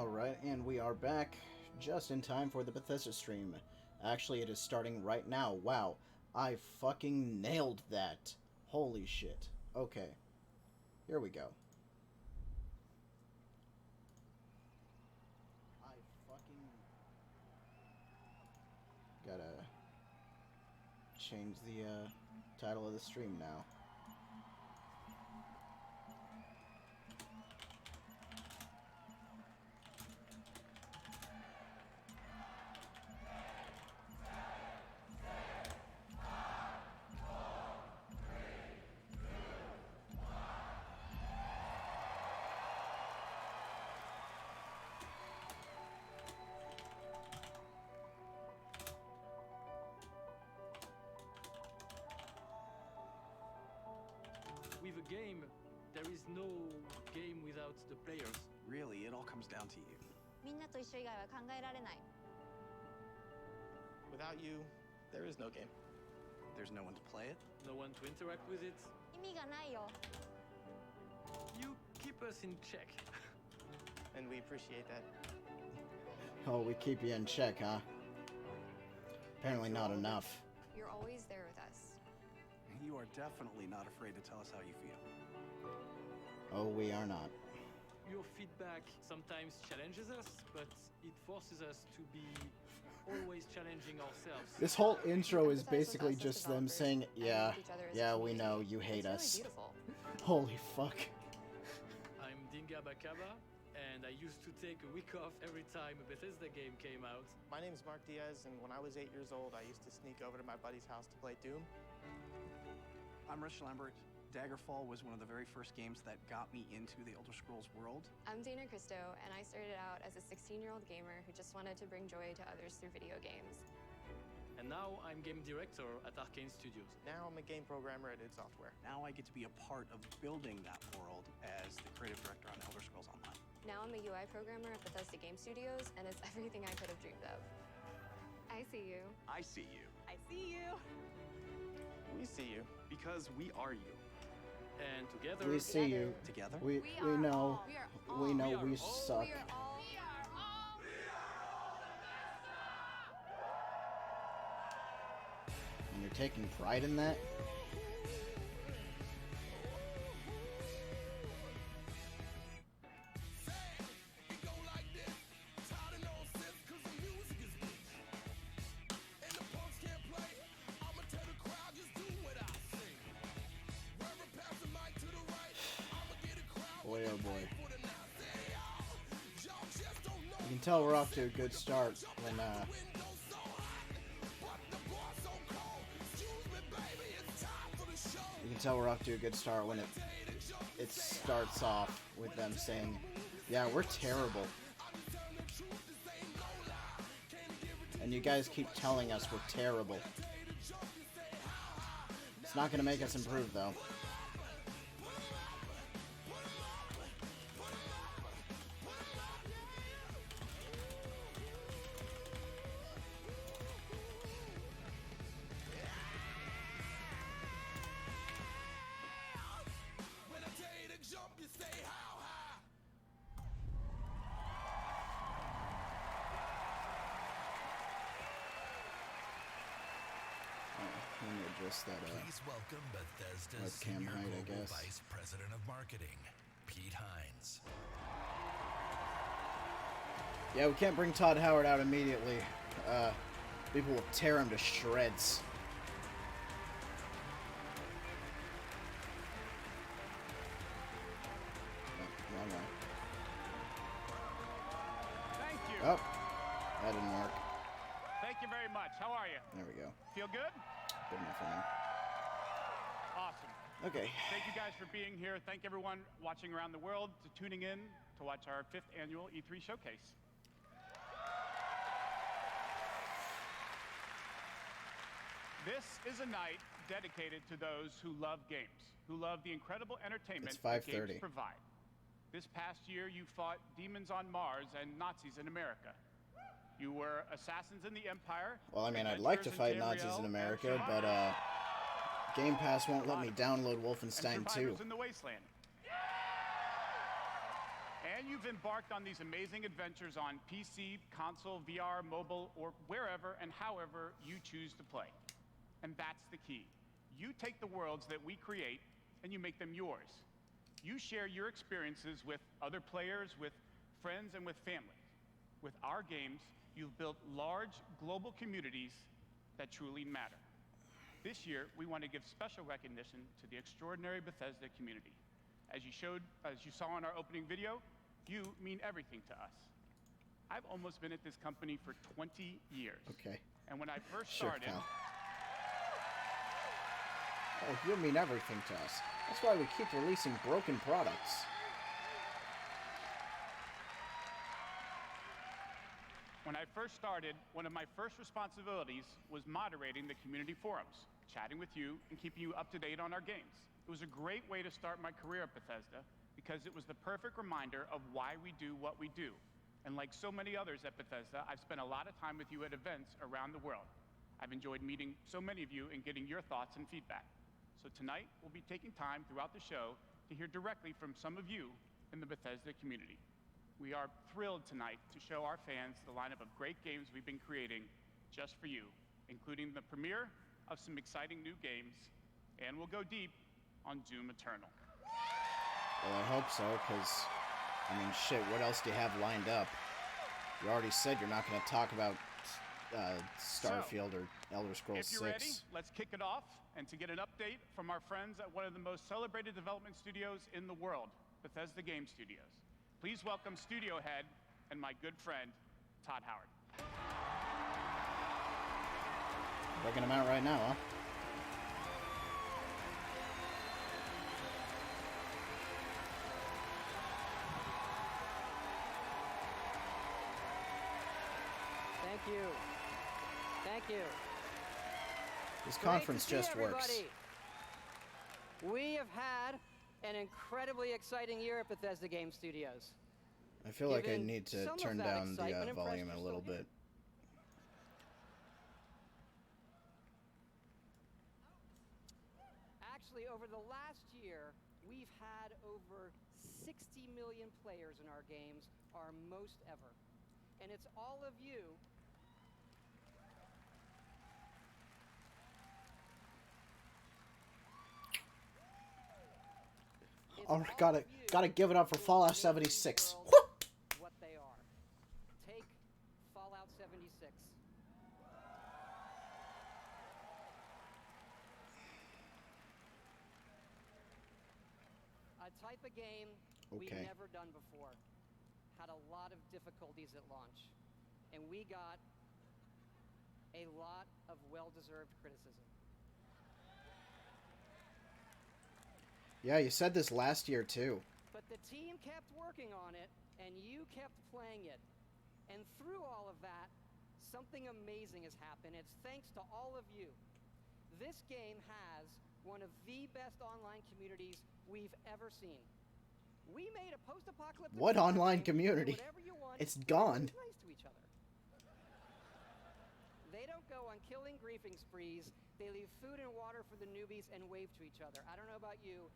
Alright, and we are back just in time for the Bethesda stream. Actually, it is starting right now. Wow, I fucking nailed that. Holy shit. Okay, here we go. I fucking... Gotta change the title of the stream now. With a game, there is no game without the players. Really, it all comes down to you. みんなと一緒以外は考えられない。 Without you, there is no game. There's no one to play it. No one to interact with it. 意味がないよ。 You keep us in check. And we appreciate that. Oh, we keep you in check, huh? Apparently not enough. You're always there with us. You are definitely not afraid to tell us how you feel. Oh, we are not. Your feedback sometimes challenges us, but it forces us to be always challenging ourselves. This whole intro is basically just them saying, yeah, we know, you hate us. Holy fuck. I'm Dinga Bakaba, and I used to take a week off every time a Bethesda game came out. My name is Mark Diaz, and when I was 8 years old, I used to sneak over to my buddy's house to play Doom. I'm Rich Lambert. Daggerfall was one of the very first games that got me into the Elder Scrolls world. I'm Dana Christo, and I started out as a 16-year-old gamer who just wanted to bring joy to others through video games. And now I'm game director at Arcane Studios. Now I'm a game programmer at id Software. Now I get to be a part of building that world as the creative director on Elder Scrolls Online. Now I'm a UI programmer at Bethesda Game Studios, and it's everything I could have dreamed of. I see you. I see you. I see you. We see you. Because we are you. And together... We see you. Together? We know. We know we suck. We are all. And you're taking pride in that? Boy, oh boy. You can tell we're off to a good start when, You can tell we're off to a good start when it starts off with them saying, yeah, we're terrible. And you guys keep telling us we're terrible. It's not gonna make us improve, though. Let me adjust that Please welcome Bethesda's webcam Senior height, I Global guess. Vice President of Marketing, Pete Hines. Yeah, we can't bring Todd Howard out immediately. People will tear him to shreds. Oh, wrong one. Thank you. Oh, that didn't work. Thank you very much. How are you? There we go. Feel good? Good enough for me. Awesome. Okay. Thank you guys for being here. Thank everyone watching around the world to tuning in to watch our 5th annual E3 showcase. This is a night dedicated to those who love games, who love the incredible entertainment that games provide. This past year, you fought demons on Mars and Nazis in America. You were assassins in the Empire. Well, I mean, I'd like to fight Nazis in America, but Game Pass won't let me download Wolfenstein 2. In the Wasteland. And And you've embarked on these amazing adventures on PC, console, VR, mobile, or wherever and however you choose to play. And that's the key. You take the worlds that we create and you make them yours. You share your experiences with other players, with friends, and with family. With our games, you've built large global communities that truly matter. This year, we want to give special recognition to the extraordinary Bethesda community. As you saw in our opening video, you mean everything to us. I've almost been at this company for 20 years. Okay. And when I first started... Pal. Oh, you mean everything to us. That's why we keep releasing broken products. When I first started, one of my first responsibilities was moderating the community forums, chatting with you, and keeping you up to date on our games. It was a great way to start my career at Bethesda because it was the perfect reminder of why we do what we do. And like so many others at Bethesda, I've spent a lot of time with you at events around the world. I've enjoyed meeting so many of you and getting your thoughts and feedback. So tonight, we'll be taking time throughout the show to hear directly from some of you in the Bethesda community. We are thrilled tonight to show our fans the lineup of great games we've been creating just for you, including the premiere of some exciting new games, and we'll go deep on Doom Eternal. Well, I hope so, because, I mean, shit, what else do you have lined up? You already said you're not going to talk about Starfield or Elder Scrolls 6. If you're ready, let's kick it off. And to get an update from our friends at one of the most celebrated development studios in the world, Bethesda Game Studios. Please welcome studio head and my good friend, Todd Howard. Breaking him out right now, huh? Thank you. Thank you. This conference just works. We have had an incredibly exciting year at Bethesda Game Studios. I feel like I need to turn down the volume a little bit. Actually, over the last year, we've had over 60 million players in our games, our most ever. And it's all of you Oh, gotta give it up for Fallout 76. What they are. Take Fallout 76. A type of game we've never done before. Had a lot of difficulties at launch. And we got a lot of well-deserved criticism. Yeah, you said this last year, too. But the team kept working on it, and you kept playing it. And through all of that, something amazing has happened. It's thanks to all of you. This game has one of the best online communities we've ever seen. We made a post-apocalyptic... What online community? It's gone. Nice to each other. They don't go on killing griefing sprees. They leave food and water for the newbies and wave to each other. I don't know about you.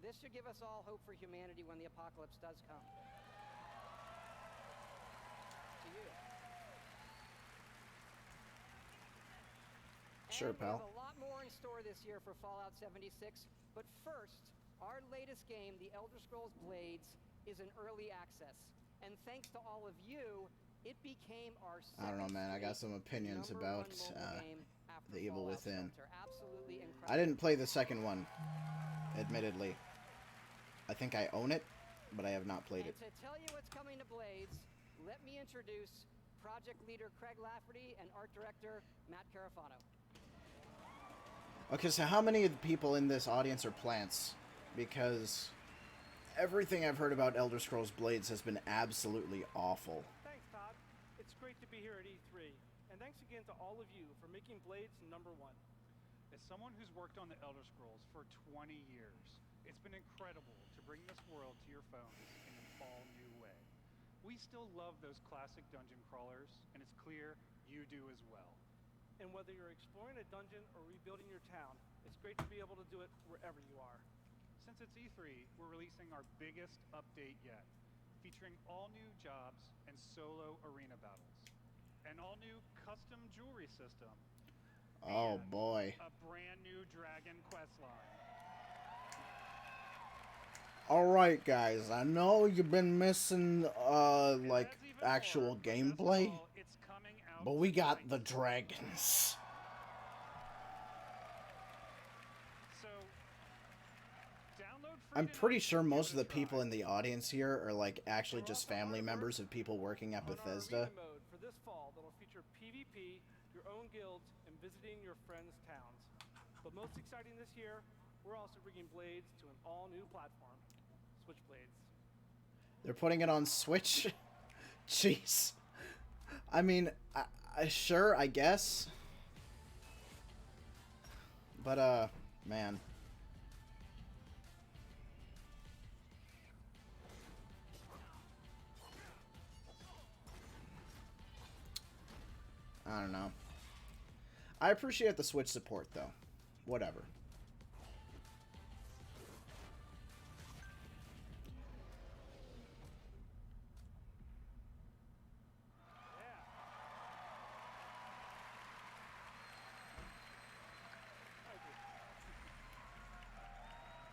This should give us all hope for humanity when the apocalypse does come. To you. Sure, pal. We have a lot more in store this year for Fallout 76, but first, our latest game, The Elder Scrolls Blades, is in early access. And thanks to all of you, it became our I don't know, man. I got some opinions about The Evil Within. I didn't play the second one, admittedly. I think I own it, but I have not played it. To tell you what's coming to Blades, let me introduce project leader Craig Lafferty and art director Matt Carafano. Okay, so how many of the people in this audience are plants? Because everything I've heard about Elder Scrolls Blades has been absolutely awful. Thanks, Todd. It's great to be here at E3. And thanks again to all of you for making Blades #1. As someone who's worked on the Elder Scrolls for 20 years, it's been incredible to bring this world to your phones in an all-new way. We still love those classic dungeon crawlers, and it's clear you do as well. And whether you're exploring a dungeon or rebuilding your town, it's great to be able to do it wherever you are. Since it's E3, we're releasing our biggest update yet. featuring all new jobs and solo arena battles, an all-new custom jewelry system, oh and boy, a brand new Dragon quest line. Alright guys, I know you've been missing like actual gameplay, but we got the dragons. I'm pretty sure most of the people in the audience here are like actually just family members of people working at Bethesda. Mode for this fall that'll feature PvP, your own guilds, and visiting your friends' towns. But most exciting this year, we're also bringing Blades to an all-new platform, Switchblades. They're putting it on Switch? Jeez. I mean, sure, I guess. But, man. I don't know. I appreciate the Switch support, though. Whatever.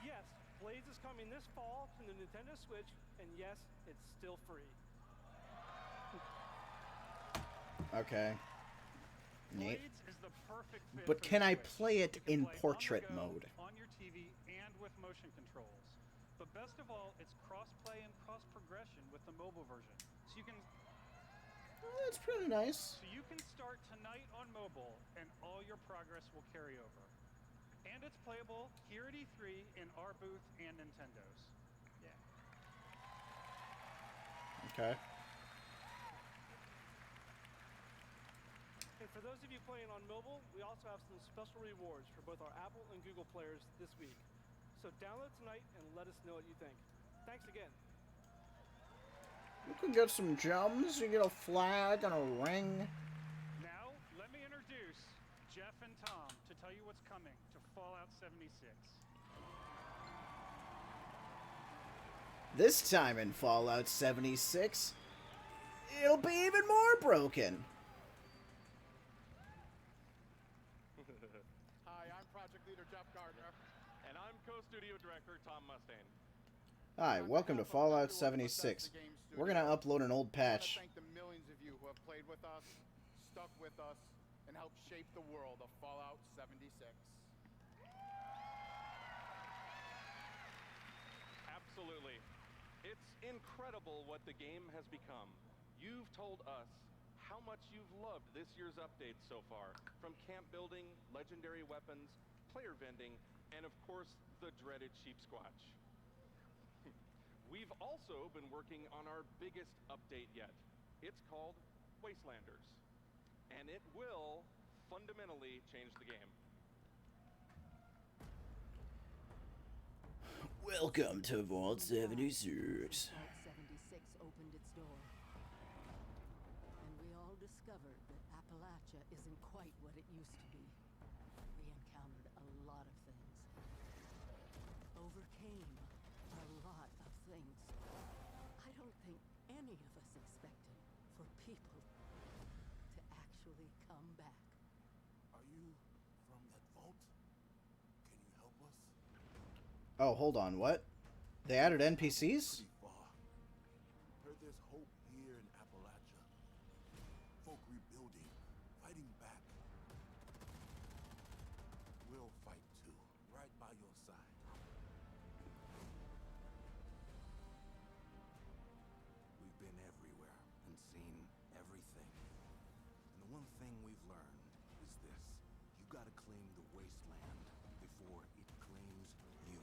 Yes, Blades is coming this fall to the Nintendo Switch, and yes, it's still free. Okay. Neat. But can I play it in portrait mode? On your TV and with motion controls. But best of all, it's cross-play and cross-progression with the mobile version. So you can... Oh, that's pretty nice. So you can start tonight on mobile, and all your progress will carry over. And it's playable here at E3 in our booth and Nintendo's. Yeah. Okay. And for those of you playing on mobile, we also have some special rewards for both our Apple and Google players this week. So download tonight and let us know what you think. Thanks again. You can get some gems, you get a flag and a ring. Now, let me introduce Jeff and Tom to tell you what's coming to Fallout 76. This time in Fallout 76, it'll be even more broken. Hi, welcome to Fallout 76. We're gonna upload an old patch. Thank the millions of you who have played with us, stuck with us, and helped shape the world of Fallout 76. Absolutely. It's incredible what the game has become. You've told us how much you've loved this year's updates so far, from camp building, legendary weapons, player vending, and of course, the dreaded sheep squatch. We've also been working on our biggest update yet. It's called Wastelanders, and it will fundamentally change the game. Welcome to Vault 76. Vault 76 opened its door, and we all discovered that Appalachia isn't quite what it used to be. We encountered a lot of things, overcame a lot of things. I don't think any of us expected for people to actually come back. Are you from that vault? Can you help us? Oh, hold on, what? They added NPCs? Heard there's hope here in Appalachia. Folk rebuilding, fighting back. We'll fight too, right by your side. We've been everywhere and seen everything. And the one thing we've learned is this. You gotta claim the wasteland before it claims you.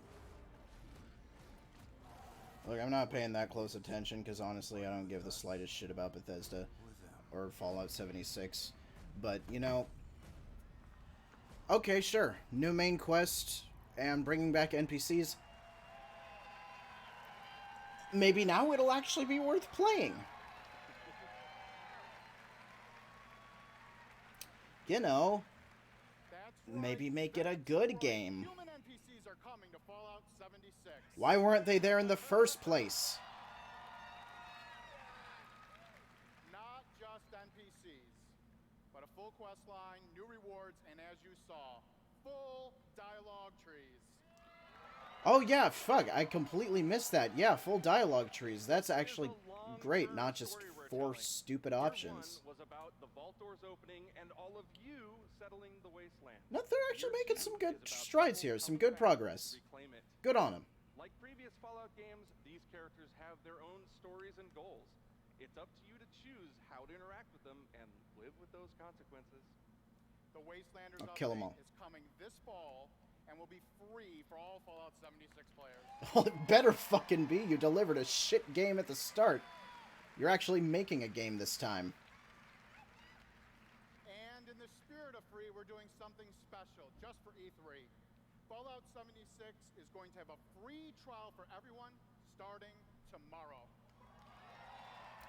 Look, I'm not paying that close attention because honestly I don't give the slightest shit about Bethesda or Fallout 76. But, you know, okay, sure. New main quest and bringing back NPCs. Maybe now it'll actually be worth playing. You know, maybe make it a good game. Human NPCs are coming to Fallout 76. Why weren't they there in the first place? NPCs, but a full quest line, new rewards, and as you saw, full dialogue trees. Oh yeah, fuck, I completely missed that. Yeah, full dialogue trees. That's actually great, not just 4 stupid options. Was about the vault doors opening and all of you settling the wasteland. No, they're actually making some good strides here, some good progress. Good on them. Like previous Fallout games, these characters have their own stories and goals. It's up to you to choose how to interact with them and live with those consequences. The Wastelanders I'll kill 'em all. update is coming this fall and will be free for all Fallout 76 players. Well, it better fucking be. You delivered a shit game at the start. You're actually making a game this time. And in the spirit of free, we're doing something special just for E3. Fallout 76 is going to have a free trial for everyone starting tomorrow.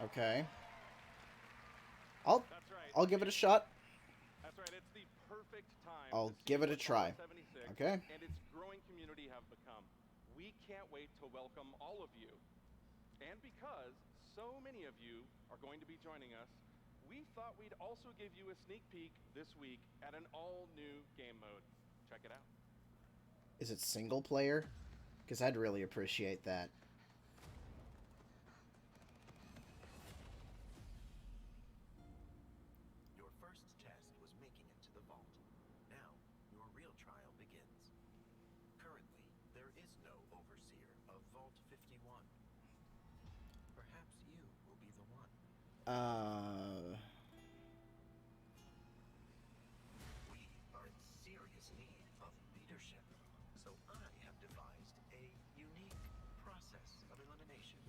Okay. I'll give it a shot. That's right. It's the perfect time. I'll give it a try. Okay. And its growing community have become. We can't wait to welcome all of you. And because so many of you are going to be joining us, we thought we'd also give you a sneak peek this week at an all-new game mode. Check it out. Is it single player? Because I'd really appreciate that. Your first test was making it to the vault. Now, your real trial begins. Currently, there is no overseer of Vault 51. Perhaps you will be the one. We are in serious need of leadership, so I have devised a unique process of elimination.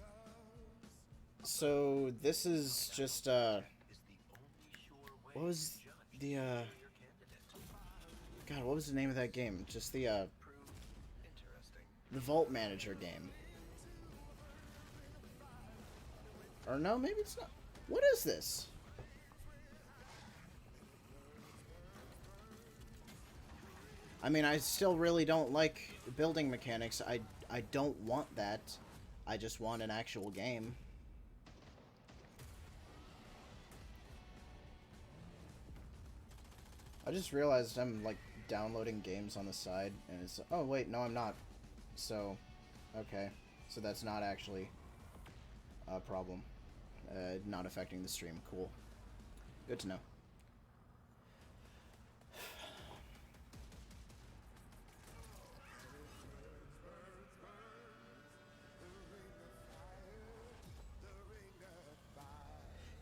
So this is just what was the God, what was the name of that game? Just the Vault Manager game. Or no, maybe it's not. What is this? I mean, I still really don't like building mechanics. I don't want that. I just want an actual game. I just realized I'm, like, downloading games on the side, and it's... Oh, wait, no, I'm not. So, okay. So that's not actually a problem. Not affecting the stream. Cool. Good to know.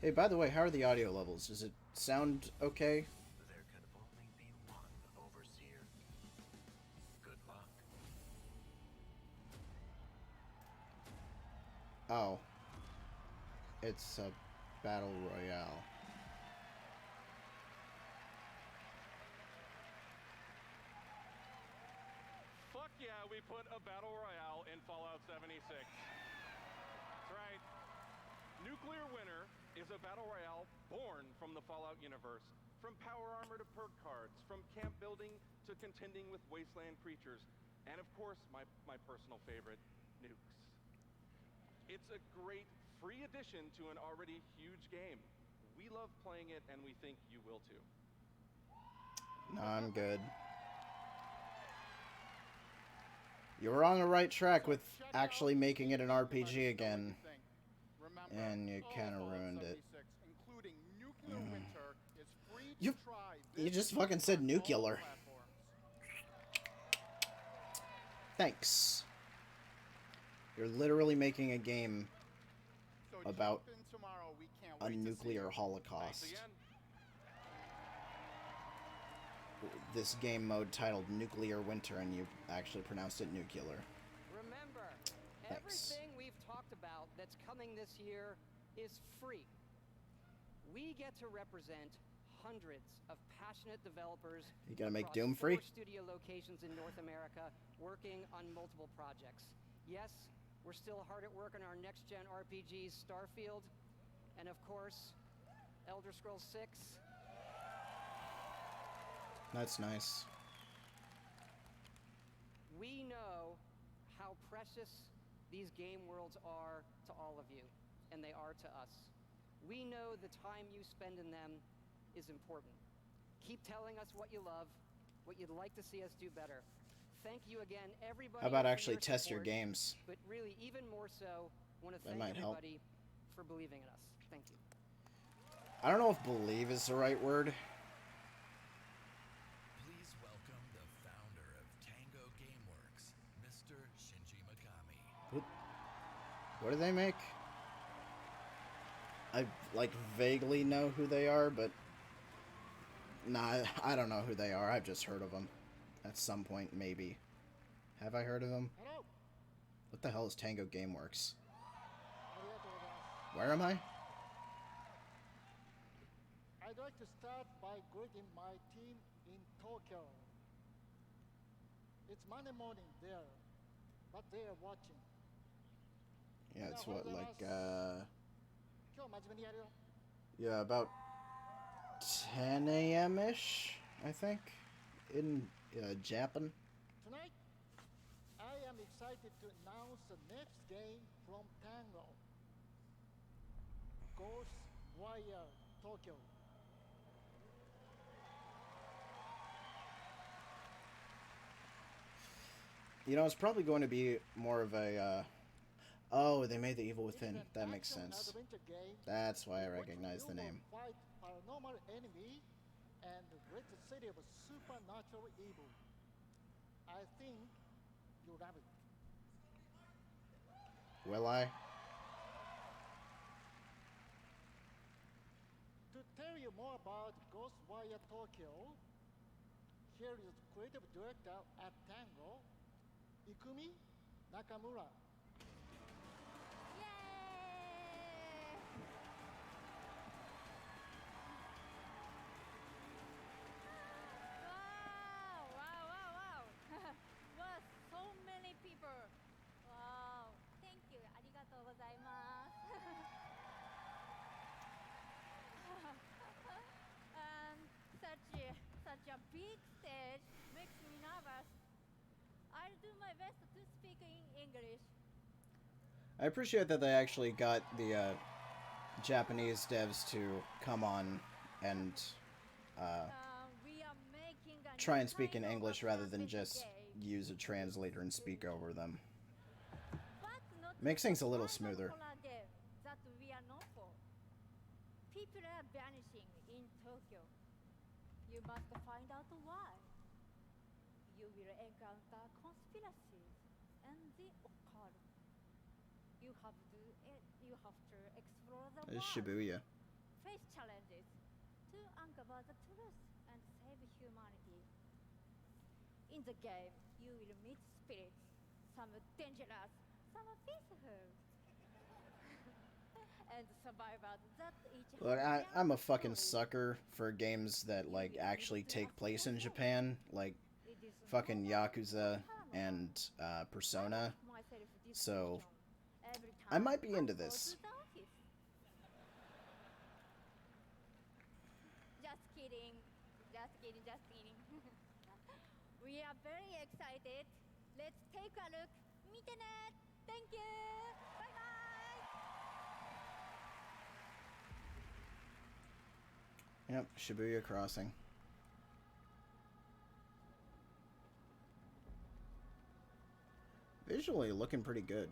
Hey, by the way, how are the audio levels? Does it sound okay? There can only be one overseer. Good luck. Oh. It's a battle royale. Fuck yeah, we put a battle royale in Fallout 76. That's right. Nuclear Winter is a battle royale born from the Fallout universe. From power armor to perk cards, from camp building to contending with wasteland creatures, and of course, my personal favorite, nukes. It's a great free addition to an already huge game. We love playing it, and we think you will too. No, I'm good. You were on the right track with actually making it an RPG again. And you kind of ruined it. You just fucking said nuclear. Thanks. You're literally making a game about a nuclear holocaust. This game mode titled Nuclear Winter, and you actually pronounced it nuclear. Remember, Thanks. everything we've talked about that's coming this year is free. We get to represent hundreds of passionate developers. You gonna make across Doom free? 4 studio locations in North America working on multiple projects. Yes, we're still hard at work on our next-gen RPGs, Starfield, and of course, Elder Scrolls 6. That's nice. We know how precious these game worlds are to all of you, and they are to us. We know the time you spend in them is important. Keep telling us what you love, what you'd like to see us do better. Thank you again, everybody. How about for actually your test your support, games? But really, even more so, want to That thank might help. everybody for believing in us. Thank you. I don't know if believe is the right word. Please welcome the founder of Tango Gameworks, Mr. Shinji Mikami. What do they make? I like vaguely know who they are, but nah, I don't know who they are. I've just heard of them at some point, maybe. Have I heard of them? Hello. What the hell is Tango Gameworks? Where am I? I'd like to start by greeting my team in Tokyo. It's Monday morning there, but they are watching. Yeah, it's what, like, 今日真面目にやるよ。 yeah, about 10 a.m.-ish, I think, in Japan. Tonight, I am excited to announce the next game from Tango. Ghost Wire Tokyo. You know, it's probably going to be more of a, oh, they made the Evil Within. That makes sense. That's why I recognize the name. Fight paranormal enemy and rid the city of supernatural evil. I think you'll love it. Will I? To tell you more about Ghostwire Tokyo, here is creative director at Tango, Ikumi Nakamura. Wow. Wow, so many people. Wow. Thank you. ありがとうございます。Such a big stage makes me nervous. I'll do my best to speak in English. I appreciate that they actually got the Japanese devs to come on and try and speak in English rather than just use a translator and speak over them. Makes things a little smoother. That we are known for. People are vanishing in Tokyo. You must find out why. You will encounter conspiracies and the occult. You have to explore the This is world. Shibuya. Face challenges to uncover the truth and save humanity. In the game, you will meet spirits, some dangerous, some peaceful, and survivors that each Look, have I'm a fucking sucker for games that, like, actually take place in Japan, like fucking Yakuza and Persona, so I might be into this. Just kidding. We are very excited. Let's take a look. 見てね. Thank you. Bye bye. Yep, Shibuya Crossing. Visually looking pretty good.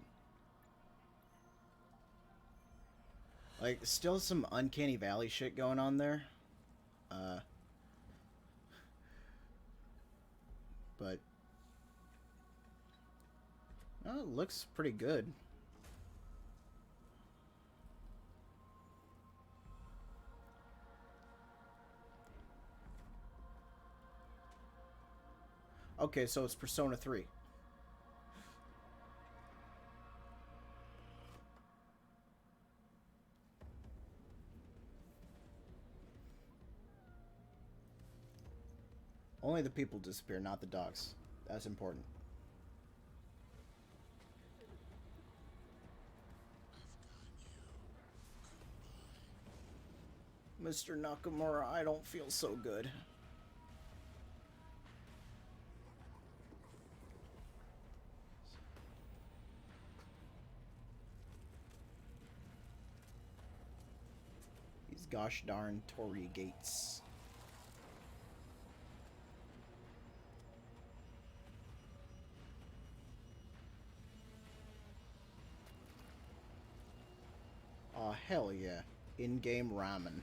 Like, still some Uncanny Valley shit going on there. But oh, it looks pretty good. Okay, so it's Persona 3. Only the people disappear, not the dogs. That's important. Mr. Nakamura, I don't feel so good. gosh darn Torii gates. Aw, hell yeah. In-game ramen.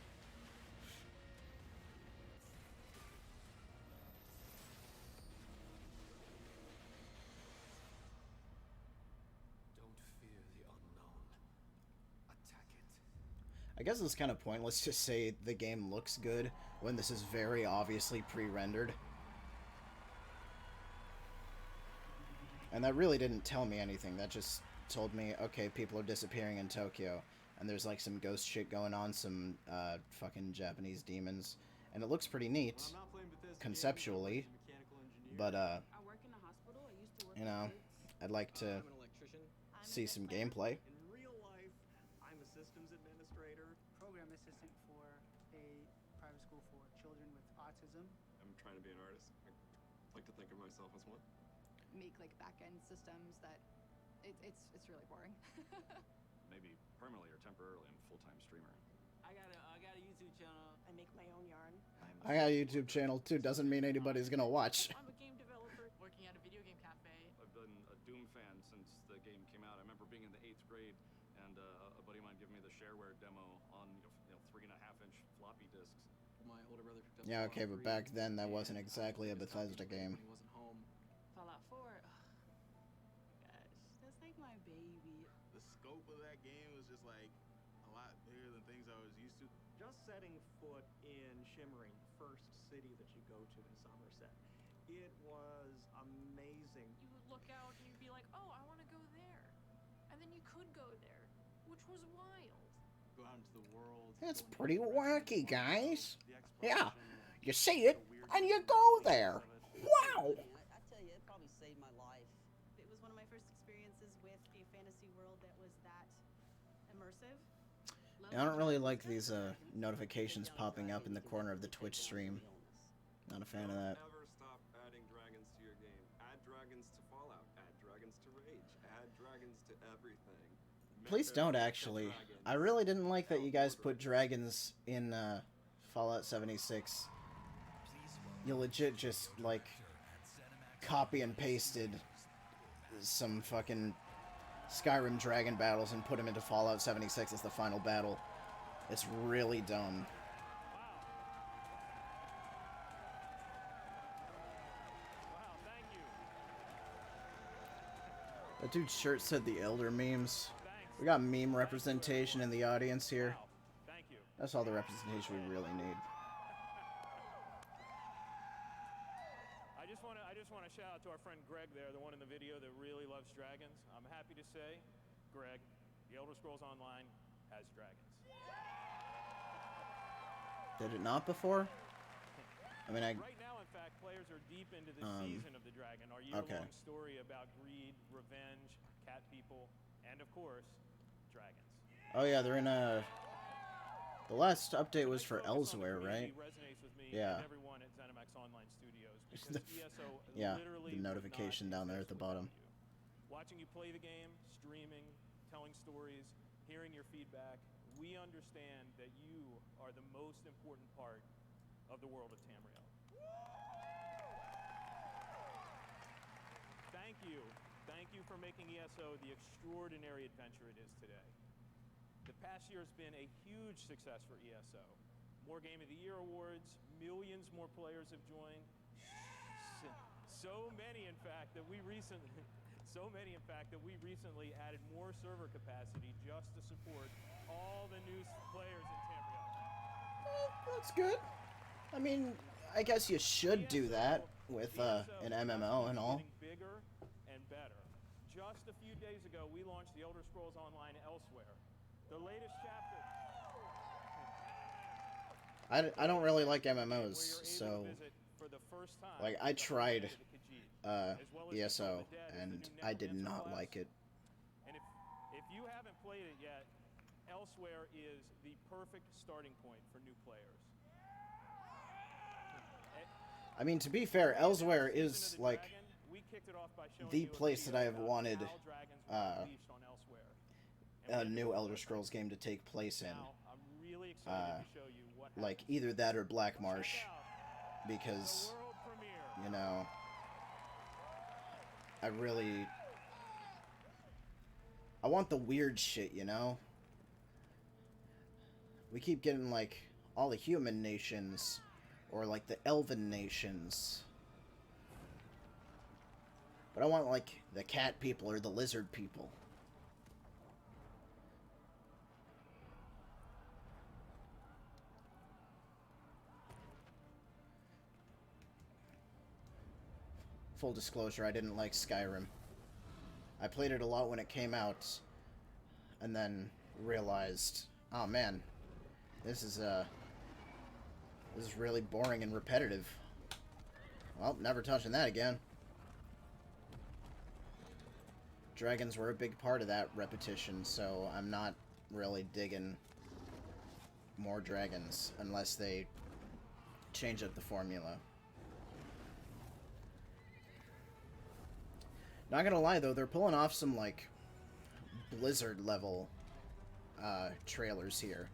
I guess it's kind of pointless to say the game looks good when this is very obviously pre-rendered. And that really didn't tell me anything. That just told me, okay, people are disappearing in Tokyo. And there's like some ghost shit going on, some fucking Japanese demons. And it looks pretty neat, conceptually. But, you know, I'd like to see some gameplay. Program assistant for a private school for children with autism. I'm trying to be an artist. I like to think of myself as one. Make like back-end systems that it's really boring. Maybe permanently or temporarily I'm a full-time streamer. I got a YouTube channel. I make my own yarn. I got a YouTube channel too. Doesn't mean anybody's gonna watch. I'm a game developer working at a video game cafe. I've been a Doom fan since the game came out. I remember being in the 8th grade and a buddy of mine giving me the shareware demo on 3.5-inch floppy disks. My older brother picked up Yeah, okay, but back then that wasn't exactly a Bethesda game. He wasn't home. Fallout 4. Oh, gosh, that's like my baby. The scope of that game was just like a lot bigger than things I was used to. Just setting foot in Shimmering, first city that you go to in Somerset, it was amazing. You would look out and you'd be like, oh, I want to go there. And then you could go there, which was wild. Go out into the world. That's pretty wacky, guys. Yeah, you see it, and you go there. Wow! I tell you, it probably saved my life. It was one of my first experiences with a fantasy world that was that immersive. I don't really like these notifications popping up in the corner of the Twitch stream. Not a fan of that. Never stop adding dragons to your game. Add dragons to Fallout. Add dragons to Rage. Add dragons to everything. Please don't, actually. I really didn't like that you guys put dragons in Fallout 76. You legit just, like, copy and pasted some fucking Skyrim dragon battles and put them into Fallout 76 as the final battle. It's really dumb. That dude's shirt said the Elder memes. We got meme representation in the audience here. That's all the representation we really need. I just want to shout out to our friend Greg there, the one in the video that really loves dragons. I'm happy to say, Greg, the Elder Scrolls Online has dragons. Did it not before? I mean, Right now, in fact, players are deep into the season of the dragon, our year-long story about greed, revenge, cat people, and of course, dragons. Oh yeah, they're in a... The last update was for Elsewhere, right? Yeah. Everyone at ZeniMax Online Studios, because ESO yeah, literally the notification down there at the bottom. Watching you play the game, streaming, telling stories, hearing your feedback, we understand that you are the most important part of the world of Tamriel. Thank you. Thank you for making ESO the extraordinary adventure it is today. The past year has been a huge success for ESO. More Game of the Year awards, millions more players have joined. So many, in fact, that we recently added more server capacity just to support all the new players in Tamriel. That's good. I mean, I guess you should do that with an MMO and all. Bigger and better. Just a few days ago, we launched the Elder Scrolls Online Elsewhere, the latest chapter. I don't really like MMOs, so like I tried ESO and I did not like it. And if you haven't played it yet, Elsewhere is the perfect starting point for new players. I mean, to be fair, Elsewhere is like the place that I have wanted a new Elder Scrolls game to take place in. really excited to show you what like either that or Black Marsh, because, you know, I want the weird shit, you know? We keep getting, like, all the human nations, or, like, the elven nations. But I want, like, the cat people or the lizard people. Full disclosure, I didn't like Skyrim. I played it a lot when it came out, and then realized, oh man, this is really boring and repetitive. Well, never touching that again. Dragons were a big part of that repetition, so I'm not really digging more dragons unless they change up the formula. Not gonna lie though, they're pulling off some like Blizzard level trailers here.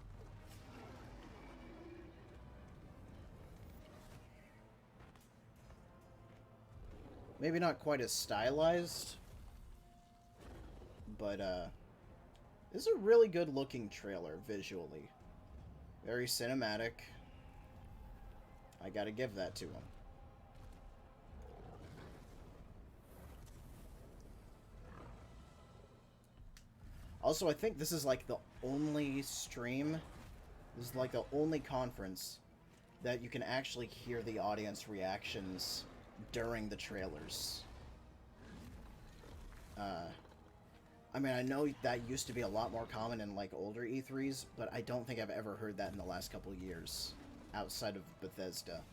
Maybe not quite as stylized, but this is a really good looking trailer visually. Very cinematic. I gotta give that to them. Also, I think this is like the only stream, this is like the only conference that you can actually hear the audience reactions during the trailers. I mean, I know that used to be a lot more common in like older E3s, but I don't think I've ever heard that in the last couple of years outside of Bethesda.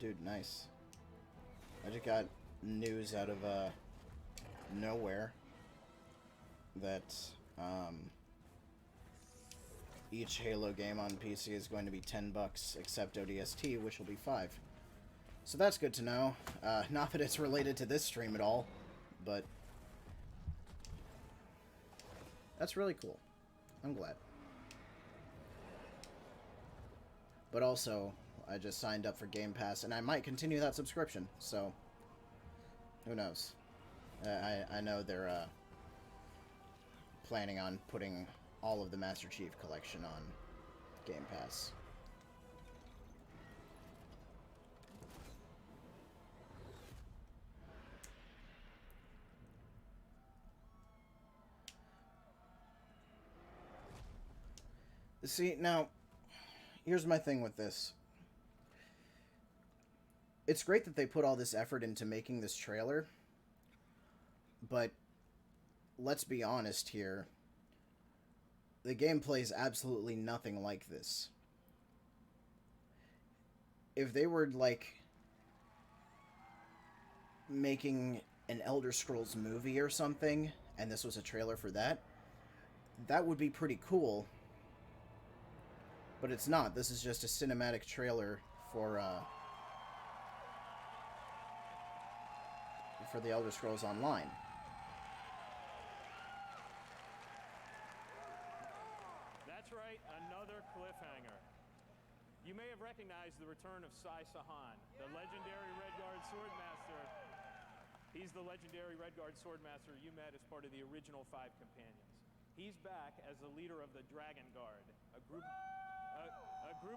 Dude, nice. I just got news out of nowhere that each Halo game on PC is going to be $10 except ODST, which will be $5. So that's good to know. Not that it's related to this stream at all, but that's really cool. I'm glad. But also, I just signed up for Game Pass, and I might continue that subscription, so who knows. I know they're planning on putting all of the Master Chief Collection on Game Pass. See, now, here's my thing with this. It's great that they put all this effort into making this trailer, but let's be honest here. The gameplay is absolutely nothing like this. If they were, like, making an Elder Scrolls movie or something, and this was a trailer for that, that would be pretty cool. But it's not. This is just a cinematic trailer for the Elder Scrolls Online. That's right, another cliffhanger. You may have recognized the return of Sai Sahan, the legendary Redguard Swordmaster. He's the legendary Redguard Swordmaster you met as part of the original 5 companions. He's back as the leader of the Dragon Guard, a group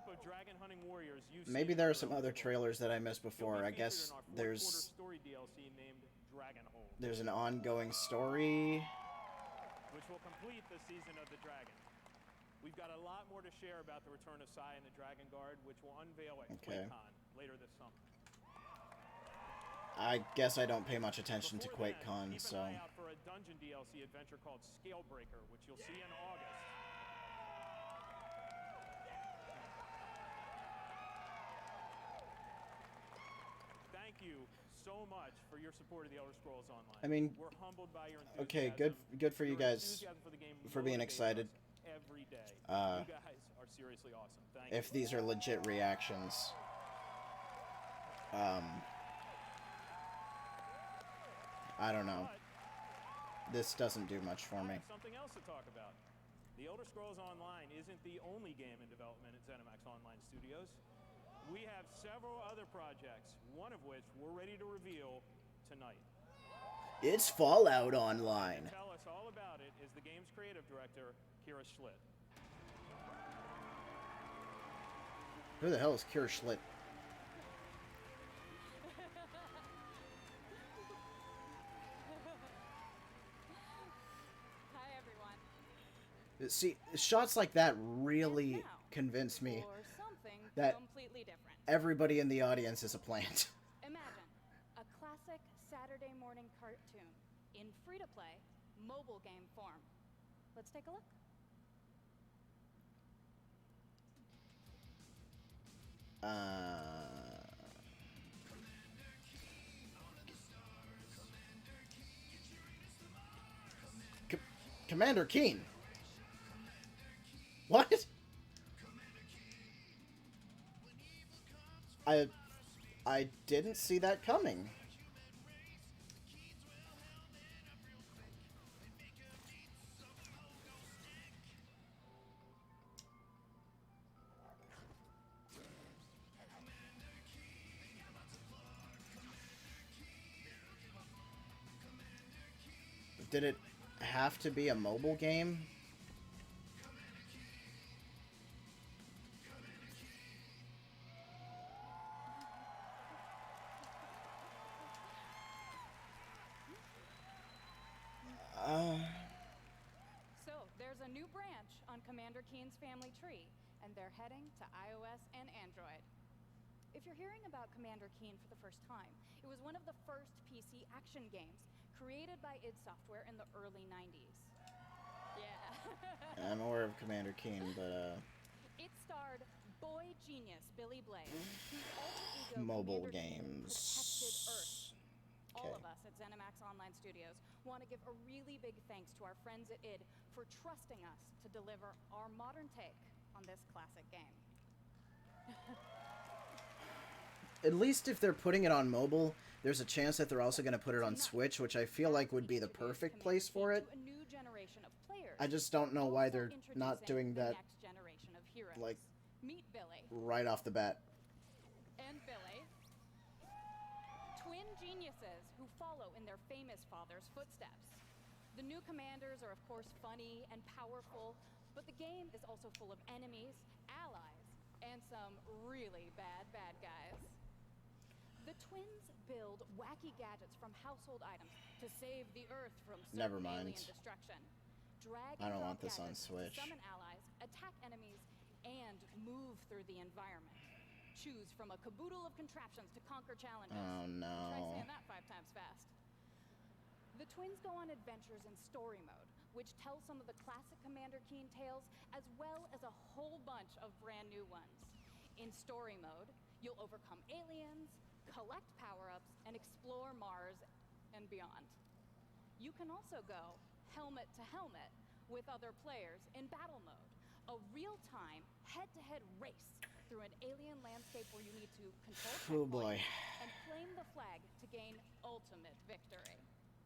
of dragon-hunting warriors you've Maybe seen there are some other trailers that I missed before. I guess there's story DLC named Dragonhold, there's an ongoing story. which will complete the season of the Dragon. We've got a lot more to share about the return of Sai and the Dragon Guard, which will unveil at QuakeCon later this summer. I guess I don't pay much attention to QuakeCon, so. Keep an eye out for for a dungeon DLC adventure called Scalebreaker, which you'll see in August. Thank you so much for your support of the Elder Scrolls Online. I mean, we're humbled by your enthusiasm. okay, good for you Your guys enthusiasm for the game for being motivates excited. us every day. You guys are seriously awesome. Thank If you. these are legit reactions. I don't know. This doesn't do much for me. Something else to talk about. The Elder Scrolls Online isn't the only game in development at ZeniMax Online Studios. We have several other projects, one of which we're ready to reveal tonight. It's Fallout Online. To tell us all about it is the game's creative director, Kira Schlitt. Who the hell is Kira Schlitt? Hi, everyone. See, shots like that really convince me For something that completely different. everybody in the audience is a plant. Imagine a classic Saturday morning cartoon in free-to-play mobile game form. Let's take a look. Commander Keen. What? I didn't see that coming. Did it have to be a mobile game? So, there's a new branch on Commander Keen's family tree, and they're heading to iOS and Android. If you're hearing about Commander Keen for the first time, it was one of the first PC action games created by id Software in the early 90s. Yeah. I'm aware of Commander Keen, but It starred boy genius Billy Blaze, whose alter ego mobile Commander Keen games. protected Earth. All Okay. of us at ZeniMax Online Studios want to give a really big thanks to our friends at id for trusting us to deliver our modern take on this classic game. At least if they're putting it on mobile, there's a chance that they're also going to put it on Switch, which I feel like would be the perfect place for it. A new generation of players. I just don't know why they're not doing the that, next generation of heroes. like, Meet Billy. right off the bat. And Billy. Twin geniuses who follow in their famous father's footsteps. The new commanders are, of course, funny and powerful, but the game is also full of enemies, allies, and some really bad guys. The twins build wacky gadgets from household items to save the Earth from Never certain mind. alien destruction. Drag I don't and want drop this on gadgets to Switch. Summon allies, attack enemies, and move through the environment. Choose from a caboodle of contraptions to conquer challenges. Oh, no. Try saying that 5 times fast. The twins go on adventures in story mode, which tells some of the classic Commander Keen tales, as well as a whole bunch of brand new ones. In story mode, you'll overcome aliens, collect power-ups, and explore Mars and beyond. You can also go helmet to helmet with other players in battle mode, a real-time, head-to-head race through an alien landscape where you need to control Oh boy. checkpoints and claim the flag to gain ultimate victory.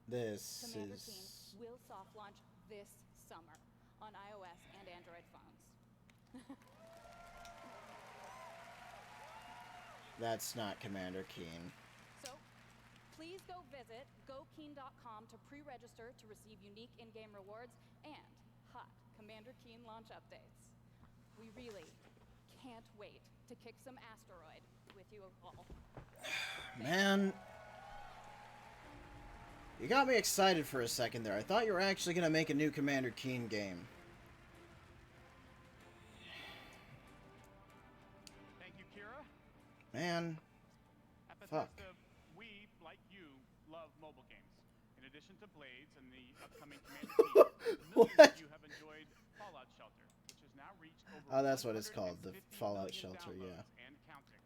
This Commander is... Keen will soft launch this summer on iOS and Android phones. That's not Commander Keen. So, please go visit gokeen.com to pre-register to receive unique in-game rewards and hot Commander Keen launch updates. We really can't wait to kick some asteroid with you all. Man. You got me excited for a second there. I thought you were actually going to make a new Commander Keen game. Thank you, Kira. Man. At Fuck. Bethesda, we, like you, love mobile games. In addition to Blades and the millions of you have enjoyed Fallout Shelter, which has now reached over Oh, that's what it's called, the 150 Fallout million Shelter, yeah. downloads and counting.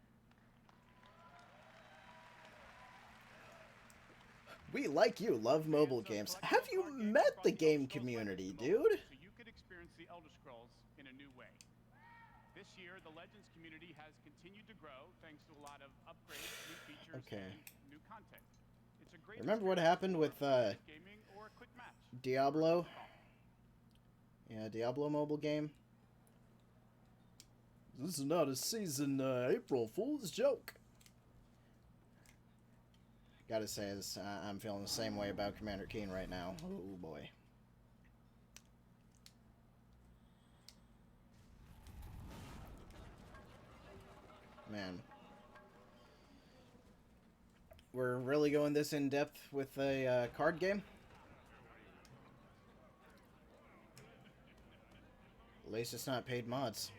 We, like you, love mobile games. Have you met the game community, dude? So you could experience the Elder Scrolls in a new way. This year, the Legends community has continued to grow thanks to a lot of upgrades, new features, Okay. and new content. It's a great Remember what happened with gaming or a quick match. Diablo? Yeah, Diablo mobile game. This is not a season April Fool's joke. Gotta say, I'm feeling the same way about Commander Keen right now. Oh boy. Man. We're really going this in depth with a card game? At least it's not paid mods.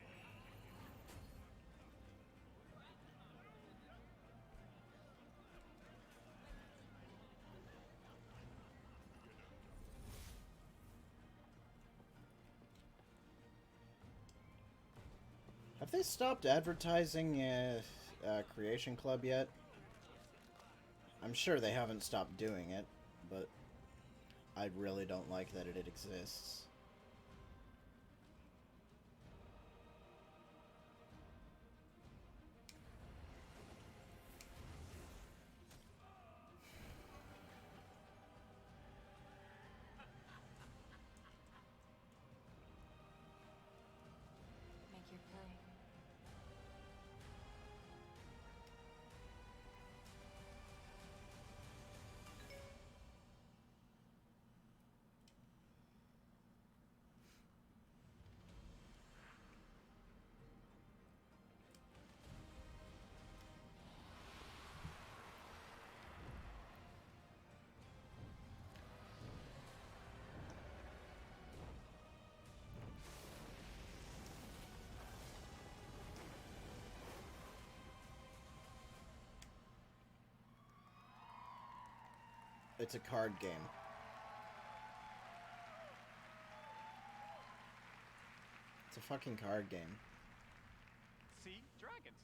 Have they stopped advertising Creation Club yet? I'm sure they haven't stopped doing it, but I really don't like that it exists. Make your play. It's a card game. It's a fucking card game. See? Dragons.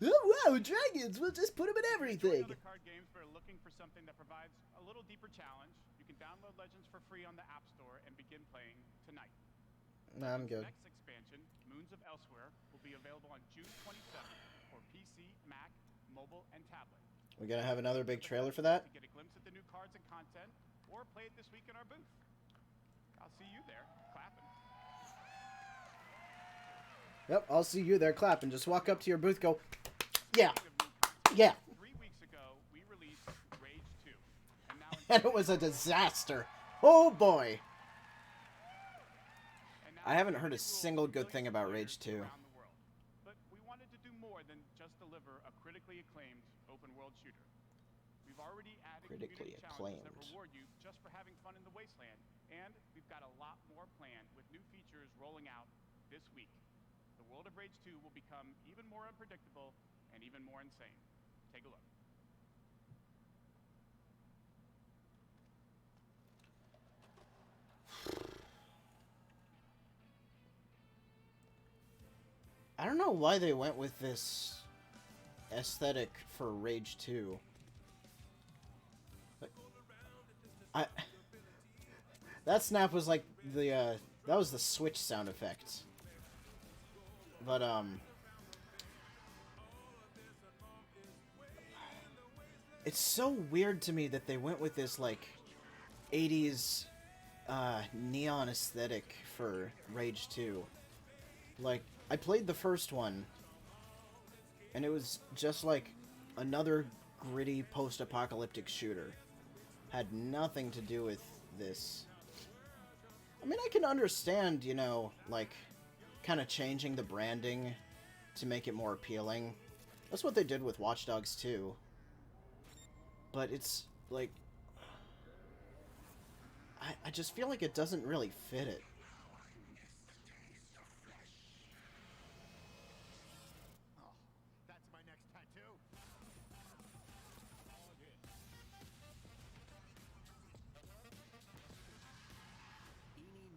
Oh wow, dragons! We'll just put them in everything! Other card games but are looking for something that provides a little deeper challenge. You can download Legends for free on the App Store and begin playing tonight. Nah, I'm good. The next expansion, Moons of Elsewhere, will be available on June 27th for PC, Mac, mobile, and tablet. We gonna have another big trailer for that? To get a glimpse at the new cards and content, or play it this week in our booth. I'll see you there, clapping. Yep, I'll see you there clapping. Just walk up to your booth, go, yeah, yeah. 3 weeks ago, we released Rage 2, and now And it was a disaster. Oh boy. I haven't heard a single good thing about Rage 2. But we wanted to do more than just deliver a critically acclaimed open world shooter. We've already added Critically community challenges that acclaimed. reward you just for having fun in the wasteland, and we've got a lot more planned with new features rolling out this week. The world of Rage 2 will become even more unpredictable and even more insane. Take a look. I don't know why they went with this aesthetic for Rage 2. That snap was like the that was the Switch sound effect. But it's so weird to me that they went with this like 80s neon aesthetic for Rage 2. Like, I played the first one, and it was just like another gritty post-apocalyptic shooter. Had nothing to do with this. I mean, I can understand, you know, like, kind of changing the branding to make it more appealing. That's what they did with Watch Dogs 2. But it's, like... I just feel like it doesn't really fit it. That's my next tattoo. Eeny,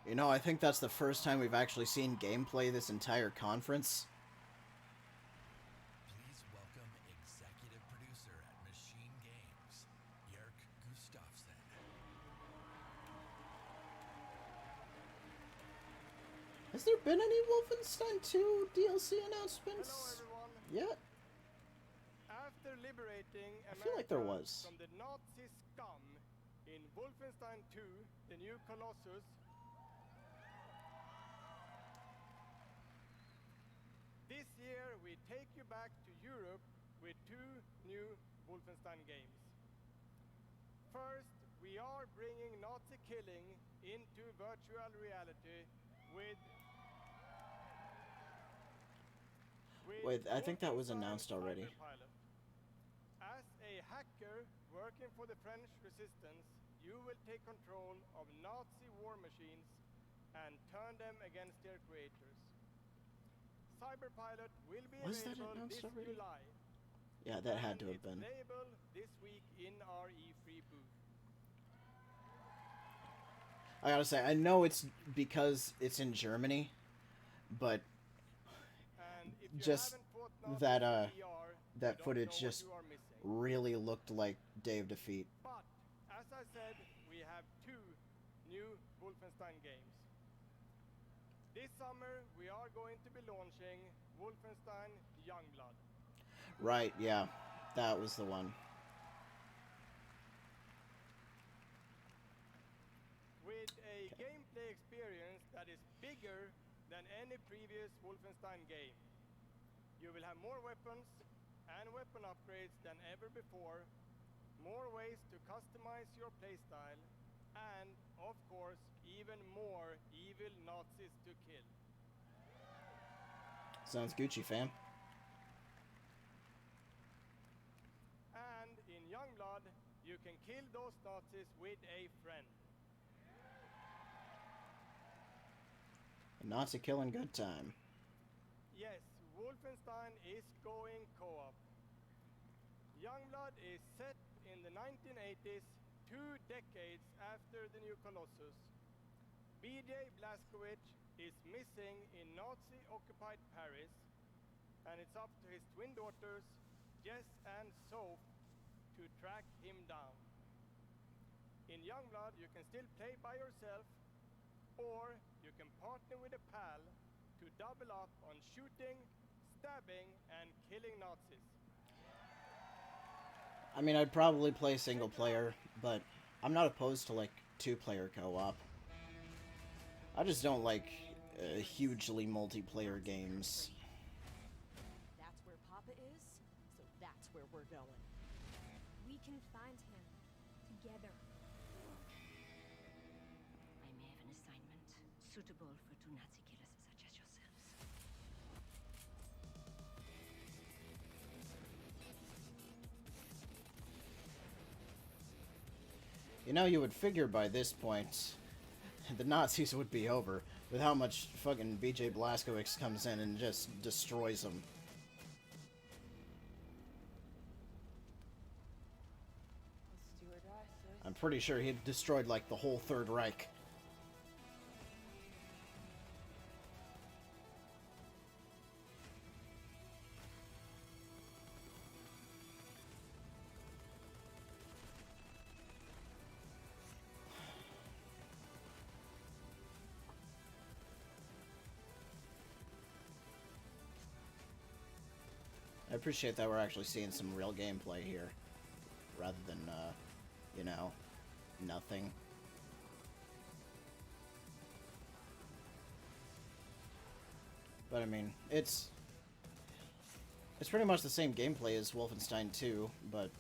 You know, I think that's the first time we've actually seen gameplay this entire conference. Please welcome executive producer at Machine Games, Yerk Gustafsson. Has there been any Wolfenstein 2 DLC announcements yet? After liberating I feel like there America was. from the Nazi scum in Wolfenstein 2, The New Colossus, this year we take you back to Europe with 2 new Wolfenstein games. First, we are bringing Nazi killing into virtual reality with Wait, I think that was announced already. Cyberpilot. As a hacker working for the French resistance, you will take control of Nazi war machines and turn them against their creators. Cyberpilot will be Was that available announced this already? July. Yeah, that had to and have been. It's playable this week in our E3 booth. I gotta say, I know it's because it's in Germany, but just that that footage just really looked like Day of Defeat. But, as I said, we have 2 new Wolfenstein games. This summer, we are going to be launching Wolfenstein Youngblood. Right, yeah. That was the one. With a gameplay experience that is bigger than any previous Wolfenstein game. You will have more weapons and weapon upgrades than ever before, more ways to customize your playstyle, and, of course, even more evil Nazis to kill. Sounds Gucci, fam. And in Youngblood, you can kill those Nazis with a friend. A Nazi killing good time. Yes, Wolfenstein is going co-op. Youngblood is set in the 1980s, 2 decades after the New Colossus. BJ Blazkowicz is missing in Nazi-occupied Paris, and it's up to his twin daughters, Jess and Soph, to track him down. In Youngblood, you can still play by yourself, or you can partner with a pal to double up on shooting, stabbing, and killing Nazis. I mean, I'd probably play single player, but I'm not opposed to, like, 2-player co-op. I just don't like hugely multiplayer games. That's where Papa is, so that's where we're going. We can find him together. I may have an assignment suitable for 2 Nazi killers such as yourselves. You know, you would figure by this point the Nazis would be over with how much fucking BJ Blazkowicz comes in and just destroys them. I'm pretty sure he destroyed like the whole Third Reich. I appreciate that we're actually seeing some real gameplay here, rather than, you know, nothing. But I mean, it's pretty much the same gameplay as Wolfenstein 2, but,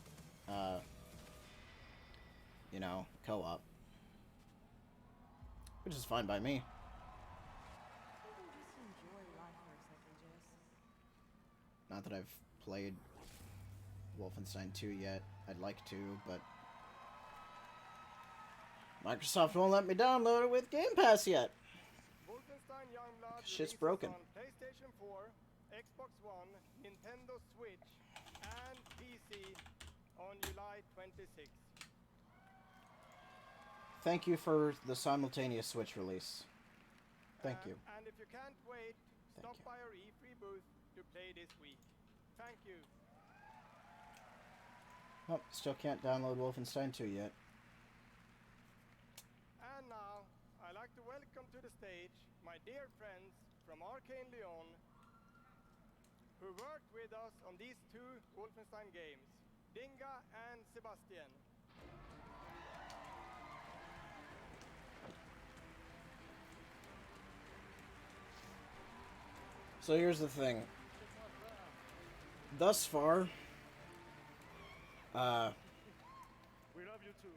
you know, co-op. Which is fine by me. Just enjoy life for a second, Jess. Not that I've played Wolfenstein 2 yet. I'd like to, but Microsoft won't let me download it with Game Pass yet. Wolfenstein Youngblood Shit's releases broken. on PlayStation 4, Xbox One, Nintendo Switch, and PC on July 26th. Thank you for the simultaneous Switch release. Thank you. And if you can't wait, Thank stop you. by our E3 booth to play this week. Thank you. Oh, still can't download Wolfenstein 2 yet. And now, I'd like to welcome to the stage my dear friends from Arcane Lyon, who worked with us on these two Wolfenstein games, Dinga and Sebastian. So here's the thing. Thus far, We love you too.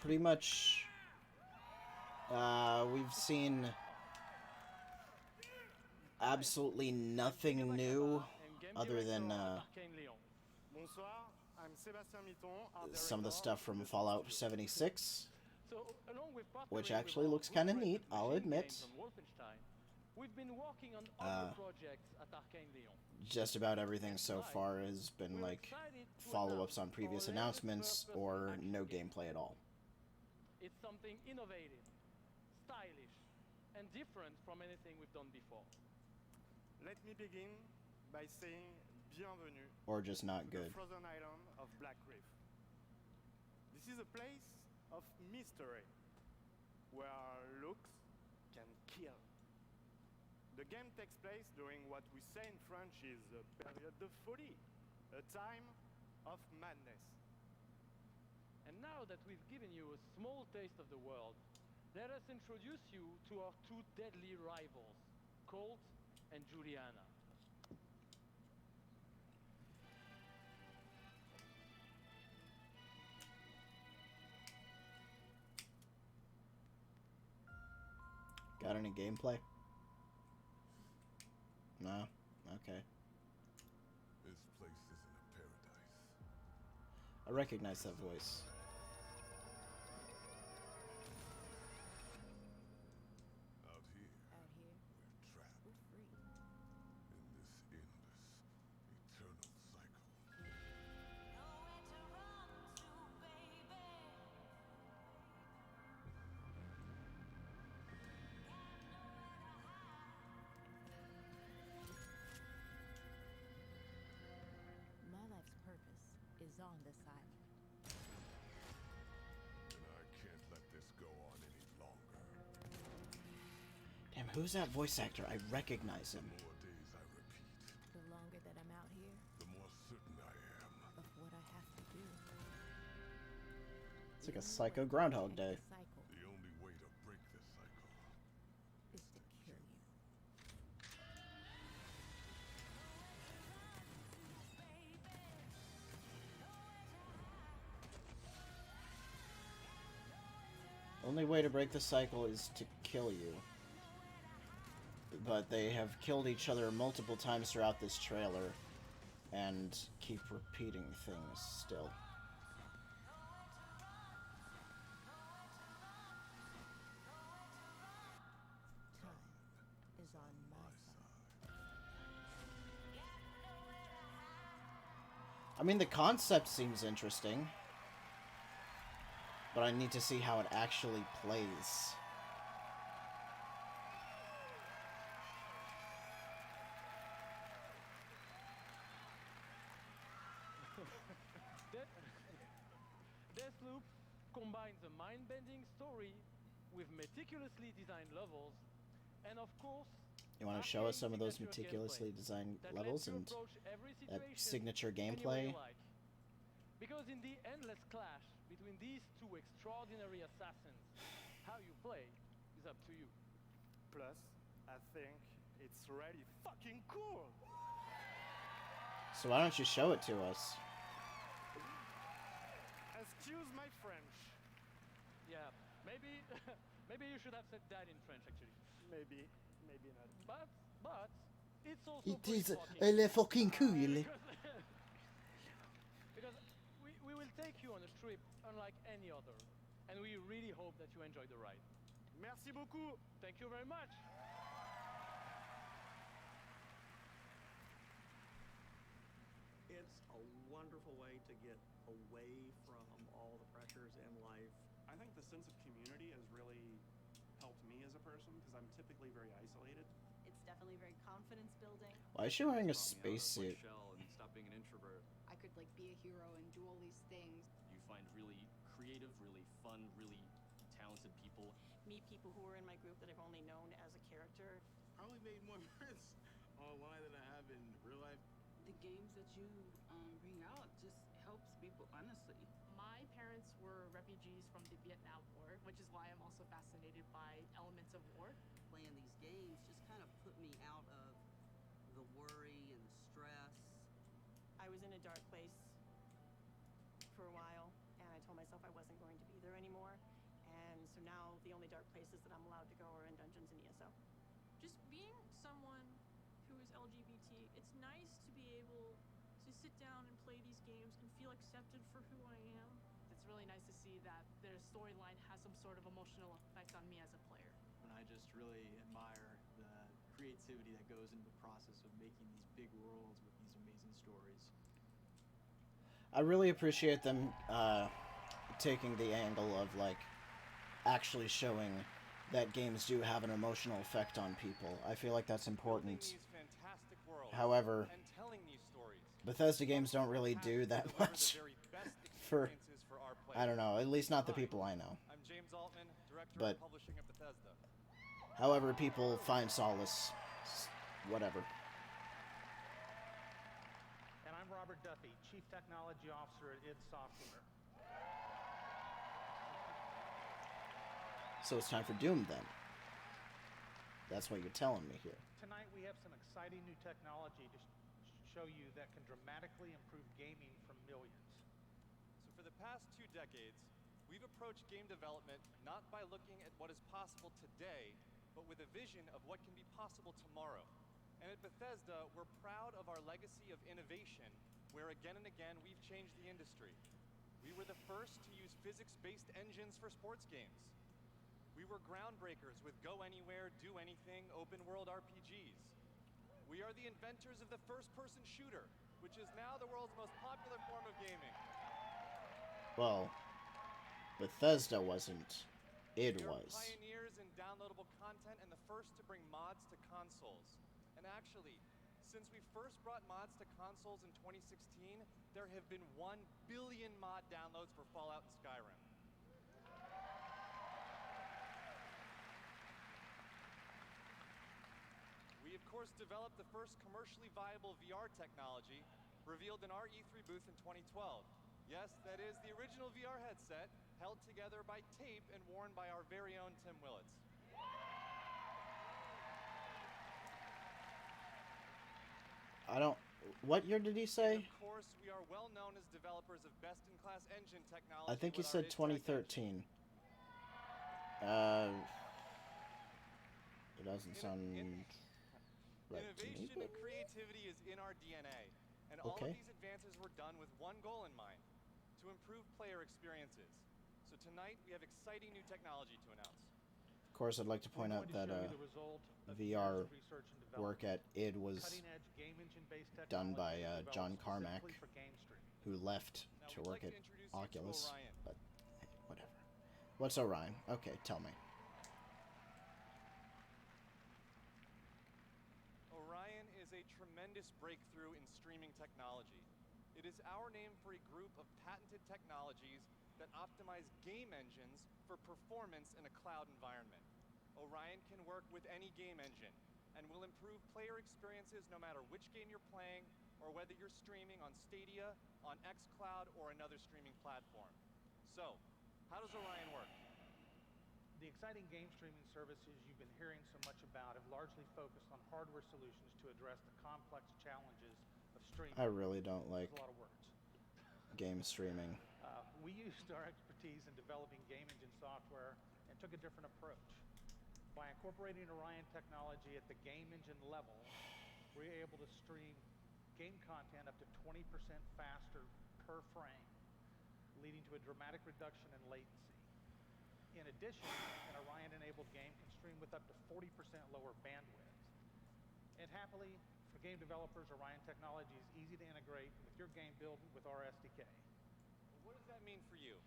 pretty much, we've seen absolutely nothing new other than Bonsoir, I'm Sébastien Mitton, some of the stuff from Fallout 76, So, along with which partnering actually with looks our kind of good neat, friends I'll Machine admit. Games and Wolfenstein, we've been working on other projects at Arcane Lyon. Just about everything so far has been like follow-ups on previous announcements or no gameplay at all. It's something innovative, stylish, and different from anything we've done before. Let me begin by saying bienvenue Or just not to good. the frozen island of Black Reef. This is a place of mystery, where looks can kill. The game takes place during what we say in French is a période de folie, a time of madness. And now that we've given you a small taste of the world, let us introduce you to our two deadly rivals, Colt and Juliana. Got any gameplay? No? Okay. This place isn't a paradise. I recognize that voice. Out here, Out here, we're trapped we're free. in this endless, eternal cycle. My life's purpose is on this island. And I can't let this go on any longer. Damn, who's that voice actor? I recognize him. The more days I repeat, The longer that I'm out here, the more certain I am. of what I have to do. It's like a psycho Groundhog Day. The cycle The only way to break this cycle is to kill you. Only way to break the cycle is to kill you. But they have killed each other multiple times throughout this trailer and keep repeating things still. Time is on my side. I mean, the concept seems interesting, but I need to see how it actually plays. Deathloop combines a mind-bending story with meticulously designed levels, and of course, You want to show us some of those meticulously designed levels and that signature gameplay? Because in the endless clash between these two extraordinary assassins, how you play is up to you. Plus, I think it's really fucking cool. So why don't you show it to us? Excuse my French. Yeah, maybe maybe you should have said that in French actually. Maybe not. But it's also It pretty is fucking fucking cool. because we will take you on a trip unlike any other, and we really hope that you enjoy the ride. Merci beaucoup. Thank you very much. It's a wonderful way to get away from all the pressures in life. I think the sense of community is really helped me as a person because I'm typically very isolated. It's definitely very confidence building. Why is she wearing a It's brought me out of my spacesuit? shell and stop being an introvert. I could like be a hero and do all these things. You find really creative, really fun, really talented people. Meet people who are in my group that I've only known as a character. Probably made more friends online than I have in real life. The games that you bring out just helps people, honestly. My parents were refugees from the Vietnam War, which is why I'm also fascinated by elements of war. Playing these games just kind of put me out of the worry and the stress. I was in a dark place for a while, and I told myself I wasn't going to be there anymore. And so now the only dark places that I'm allowed to go are in dungeons and ESO. Just being someone who is LGBT, it's nice to be able to sit down and play these games and feel accepted for who I am. It's really nice to see that their storyline has some sort of emotional effect on me as a player. And I just really admire the creativity that goes into the process of making these big worlds with these amazing stories. I really appreciate them taking the angle of like actually showing that games do have an emotional effect on people. I feel like that's important. However, Bethesda games don't really do that much for, I don't know, at least not the people I know. I'm James Altman, Director But of Publishing at Bethesda. however people find solace, whatever. And I'm Robert Duffy, Chief Technology Officer at id Software. So it's time for Doom then. That's what you're telling me here. Tonight we have some exciting new technology to show you that can dramatically improve gaming for millions. So for the past 2 decades, we've approached game development not by looking at what is possible today, but with a vision of what can be possible tomorrow. And at Bethesda, we're proud of our legacy of innovation, where again and again we've changed the industry. We were the first to use physics-based engines for sports games. We were groundbreakers with go anywhere, do anything, open world RPGs. We are the inventors of the first-person shooter, which is now the world's most popular form of gaming. Well, Bethesda wasn't. Id We are was. pioneers in downloadable content and the first to bring mods to consoles. And actually, since we first brought mods to consoles in 2016, there have been 1 billion mod downloads for Fallout and Skyrim. We, of course, developed the first commercially viable VR technology, revealed in our E3 booth in 2012. Yes, that is the original VR headset, held together by tape and worn by our very own Tim Willits. I don't... What year did he say? Of course, we are well known as developers of best-in-class engine technology. I think he with said our id Tech 2013. It doesn't sound right to me. Innovation and creativity is in our DNA, and all of Okay. these advances were done with one goal in mind: to improve player experiences. So tonight we have exciting new technology to announce. Of course, I'd like to point out that VR work at id was done by John Carmack, who left to work at Oculus. But hey, whatever. What's Orion? Okay, tell me. Orion is a tremendous breakthrough in streaming technology. It is our name for a group of patented technologies that optimize game engines for performance in a cloud environment. Orion can work with any game engine and will improve player experiences no matter which game you're playing or whether you're streaming on Stadia, on xCloud, or another streaming platform. So, how does Orion work? The exciting game streaming services you've been hearing so much about have largely focused on hardware solutions to address the complex challenges of streaming. I really don't like That's a lot of words. game streaming. We used our expertise in developing game engine software and took a different approach. By incorporating Orion technology at the game engine level, we're able to stream game content up to 20% faster per frame, leading to a dramatic reduction in latency. In addition, an Orion-enabled game can stream with up to 40% lower bandwidth. And happily, for game developers, Orion technology is easy to integrate with your game build with our SDK. What does that mean for you?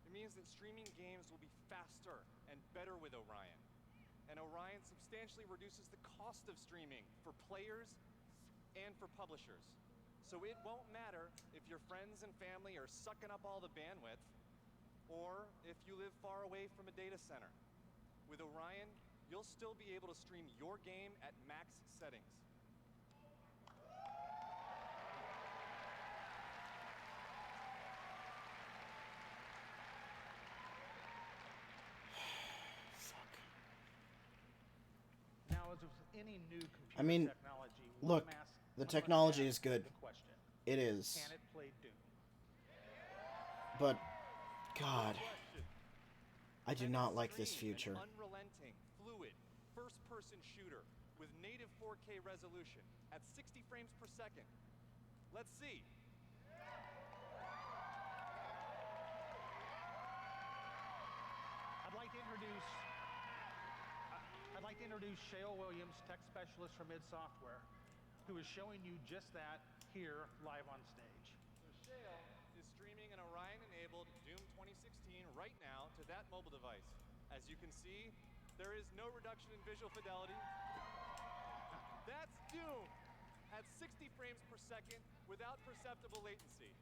It means that streaming games will be faster and better with Orion. And Orion substantially reduces the cost of streaming for players and for publishers. So it won't matter if your friends and family are sucking up all the bandwidth, or if you live far away from a data center. With Orion, you'll still be able to stream your game at max settings. Now, as with any new computer I mean, technology, look, the technology is good. the question. It is. Can it play Doom? But, God, I do not like this future. An unrelenting, fluid, first-person shooter with native 4K resolution at 60 frames per second. Let's see. I'd like to introduce Shale Williams, tech specialist from id Software, who is showing you just that here live on stage. So Shale is streaming an Orion-enabled Doom 2016 right now to that mobile device. As you can see, there is no reduction in visual fidelity. That's Doom at 60 frames per second without perceptible latency.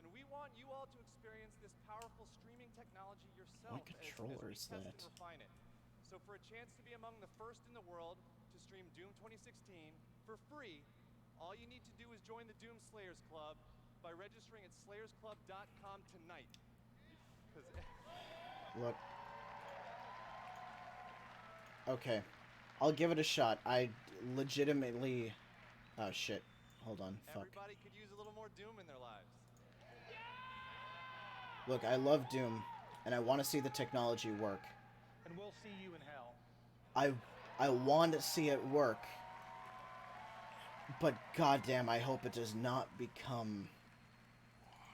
And we want you all to experience this powerful streaming technology yourself What controller as is we test that? and refine it. So for a chance to be among the first in the world to stream Doom 2016 for free, all you need to do is join the Doom Slayers Club by registering at slayersclub.com tonight. Look. Okay. I'll give it a shot. I legitimately... Oh, shit. Hold on. Fuck. Everybody could use a little more Doom in their lives. Look, I love Doom, and I want to see the technology work. And we'll see you in hell. I want to see it work. But goddamn, I hope it does not become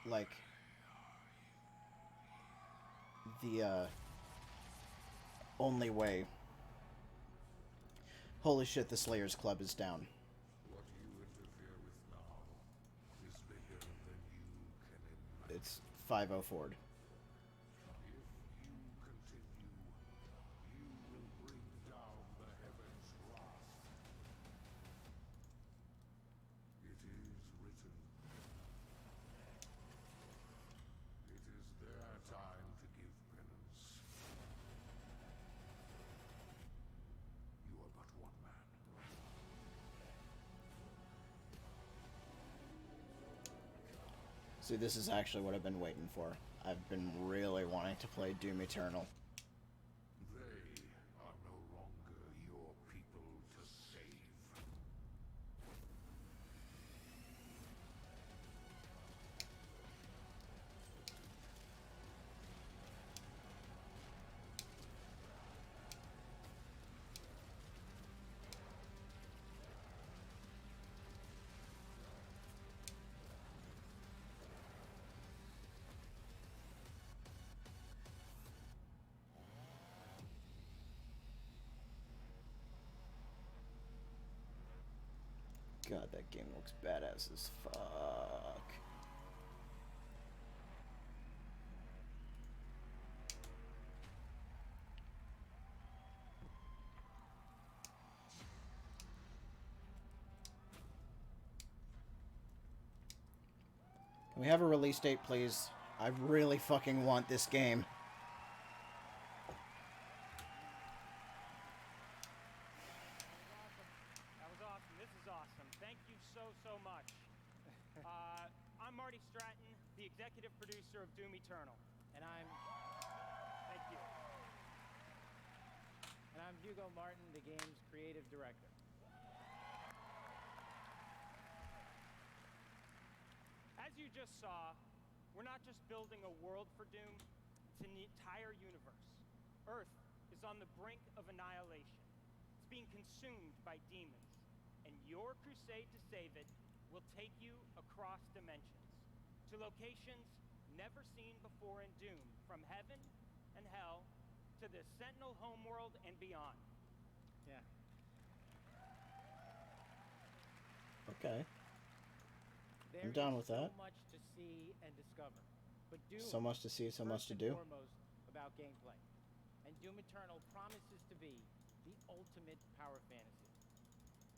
like the only way. Holy shit, the Slayers Club is down. What you interfere with now is bigger than you can imagine. It's 5-0 Ford. If you continue, you will bring down the heavens' wrath. It is written. It is their time to give penance. You are but one man. See, this is actually what I've been waiting for. I've been really wanting to play Doom Eternal. They are no longer your people to save. God, that game looks badass as fuck. Can we have a release date, please? I really fucking want this game. That was awesome. This is awesome. Thank you so, so much. I'm Marty Stratton, the executive producer of Doom Eternal. And I'm... Thank you. And I'm Hugo Martin, the game's creative director. As you just saw, we're not just building a world for Doom, it's an entire universe. Earth is on the brink of annihilation. It's being consumed by demons. And your crusade to save it will take you across dimensions, to locations never seen before in Doom, from heaven and hell to the Sentinel homeworld and beyond. Yeah. Okay. There I'm down is with that. so much to see and discover. But Doom So much to see, so much to do. foremost about gameplay. And Doom Eternal promises to be the ultimate power fantasy.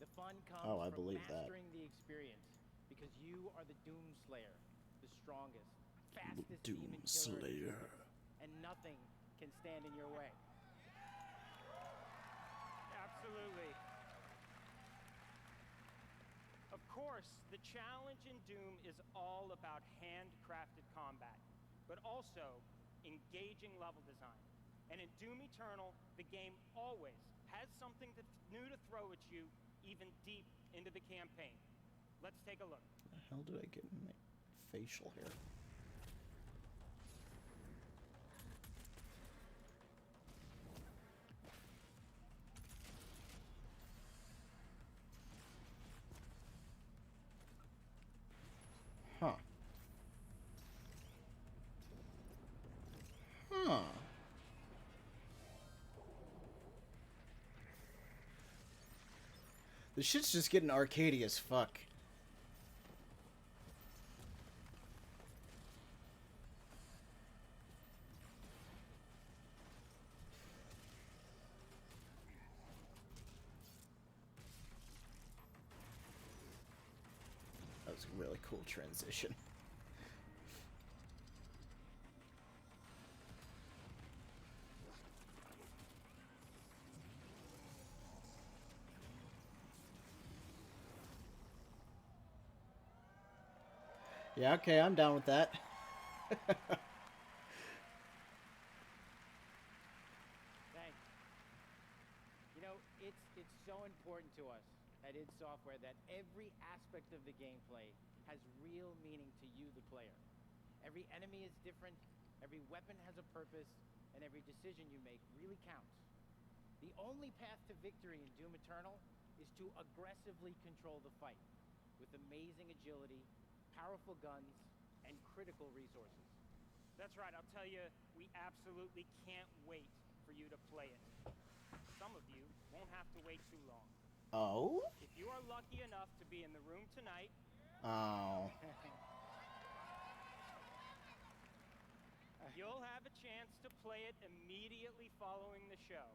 The fun comes Oh, I from believe that. mastering the experience because you are the Doom Slayer, the strongest, fastest Doom demon killer in Slayer. existence, and nothing can stand in your way. Absolutely. Of course, the challenge in Doom is all about handcrafted combat, but also engaging level design. And in Doom Eternal, the game always has something new to throw at you, even deep into the campaign. Let's take a look. The hell did I get in my facial hair? Huh. Huh. This shit's just getting arcadey as fuck. That was a really cool transition. Yeah, okay, I'm down with that. Thanks. You know, it's so important to us at id Software that every aspect of the gameplay has real meaning to you, the player. Every enemy is different, every weapon has a purpose, and every decision you make really counts. The only path to victory in Doom Eternal is to aggressively control the fight with amazing agility, powerful guns, and critical resources. That's right, I'll tell you, we absolutely can't wait for you to play it. Some of you won't have to wait too long. Oh? If you are lucky enough to be in the room tonight... Oh. You'll have a chance to play it immediately following the show.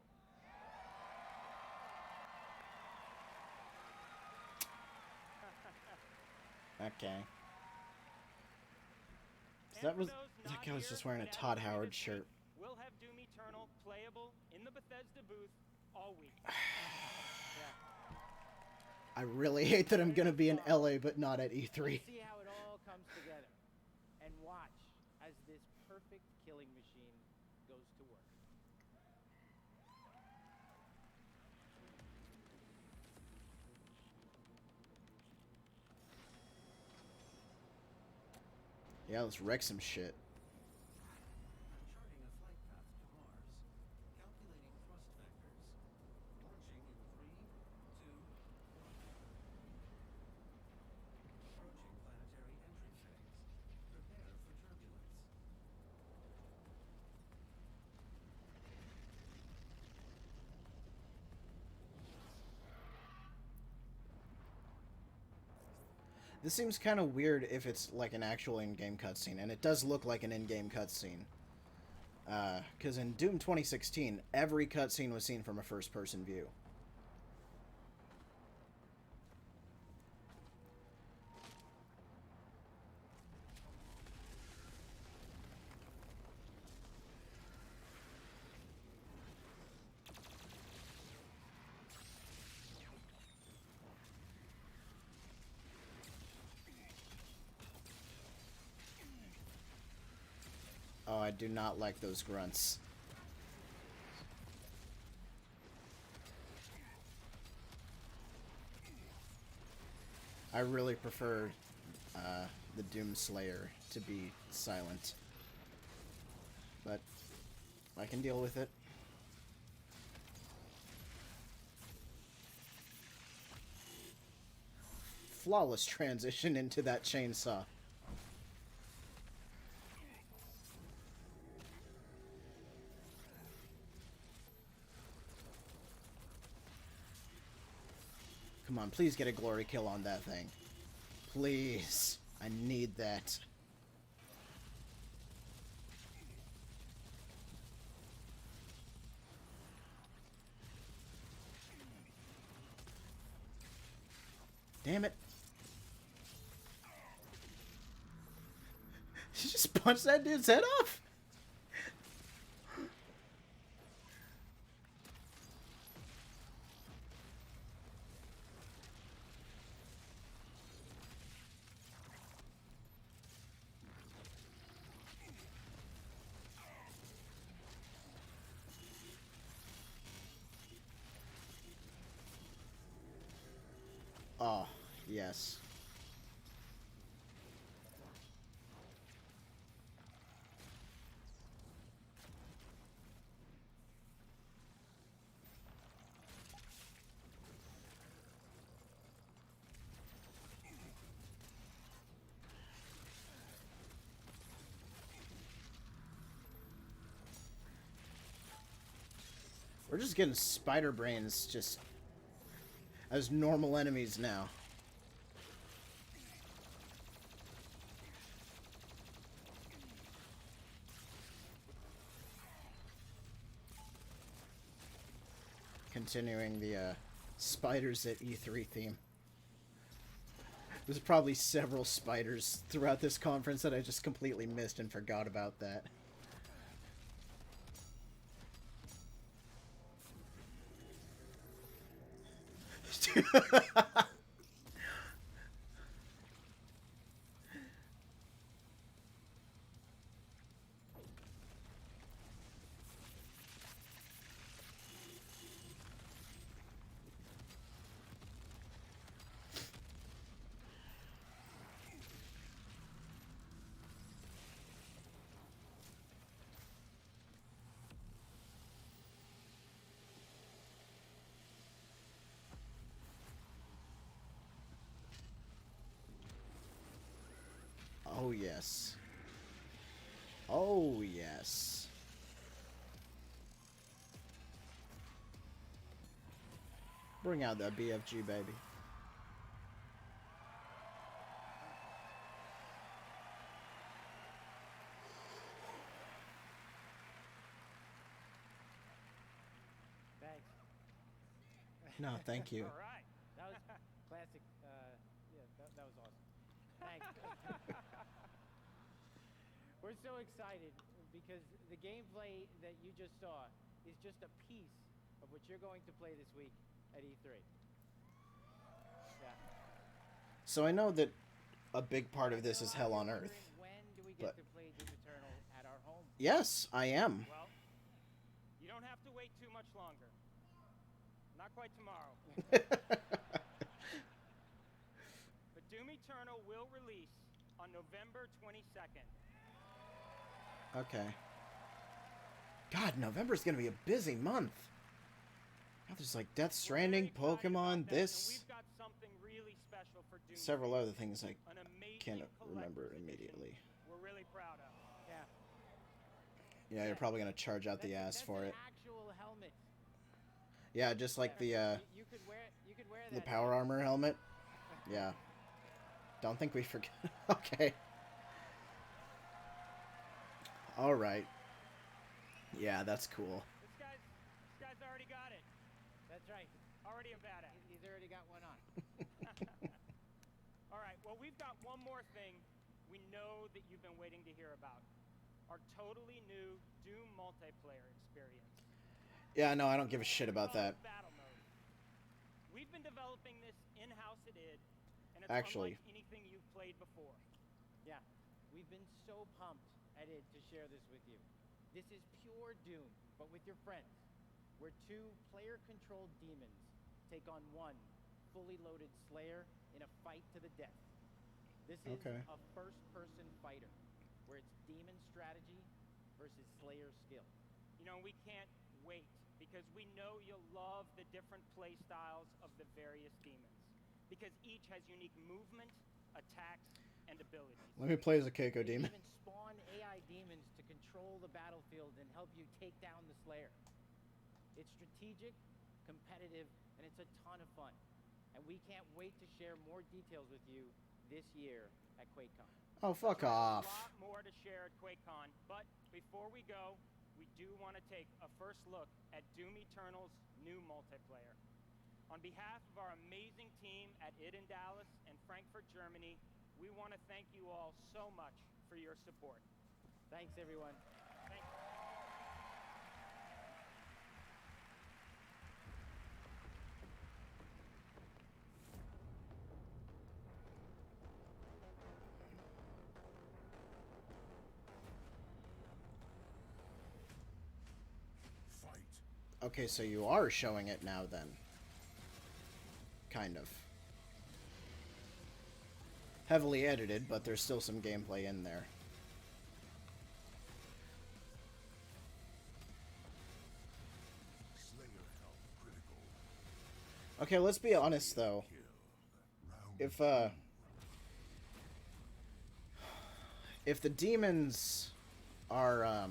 Okay. That guy was just wearing a Todd Howard shirt. We'll have Doom Eternal playable in the Bethesda booth all week. I really hate that I'm gonna be in LA but not at E3. See how it all comes together, and watch as this perfect killing machine goes to work. Yeah, let's wreck some shit. Charting a flight path to Mars. Calculating thrust vectors. Launching in 3, 2, 1. Approaching planetary entry phase. Prepare for turbulence. This seems kind of weird if it's like an actual in-game cutscene, and it does look like an in-game cutscene. Because in Doom 2016, every cutscene was seen from a first-person view. Oh, I do not like those grunts. I really prefer the Doom Slayer to be silent. But I can deal with it. Flawless transition into that chainsaw. Come on, please get a glory kill on that thing. Please. I need that. Damn it. She just punched that dude's head off? Oh, yes. We're just getting spider brains just as normal enemies now. Continuing the spiders at E3 theme. There's probably several spiders throughout this conference that I just completely missed and forgot about that. Oh, yes. Oh, yes. Bring out that BFG, baby. Thanks. No, thank you. All right. That was classic. Yeah, that was awesome. Thanks. We're so excited because the gameplay that you just saw is just a piece of what you're going to play this week at E3. Yeah. So I know that a big part of this is Hell on Earth. When do we get to play Doom Eternal at our home? Yes, I am. Well, you don't have to wait too much longer. Not quite tomorrow. But Doom Eternal will release on November 22nd. Okay. God, November's gonna be a busy month. God, there's like Death Stranding, Pokemon, this, We've got something really special for Doom. several other things I An amazing can't remember immediately. We're really proud of. Yeah. Yeah, you're probably gonna charge out the ass for it. Actual helmet. Yeah, just like the You could wear that. the power armor helmet. Yeah. Don't think we forget. Okay. All right. Yeah, that's cool. This guy's already got it. That's right. Already a badass. He's already got one on. All right, well, we've got one more thing we know that you've been waiting to hear about. Our totally new Doom multiplayer experience. Yeah, no, I don't give a shit about that. Battle mode. We've been developing this in-house at id, and it's Actually. unlike anything you've played before. Yeah. We've been so pumped at id to share this with you. This is pure Doom, but with your friends. Where two player-controlled demons take on one fully loaded Slayer in a fight to the death. This is a first-person fighter, where it's demon strategy versus Slayer skill. You know, we can't wait, because we know you'll love the different play styles of the various demons. Because each has unique movement, attacks, and abilities. Let me play as a Keiko They demon. even spawn AI demons to control the battlefield and help you take down the Slayer. It's strategic, competitive, and it's a ton of fun. And we can't wait to share more details with you this year at QuakeCon. Oh, fuck off. A lot more to share at QuakeCon, but before we go, we do want to take a first look at Doom Eternal's new multiplayer. On behalf of our amazing team at id in Dallas and Frankfurt, Germany, we want to thank you all so much for your support. Thanks, everyone. Thank you. Okay, so you are showing it now then. Kind of. Heavily edited, but there's still some gameplay in there. Okay, let's be honest though. If the demons are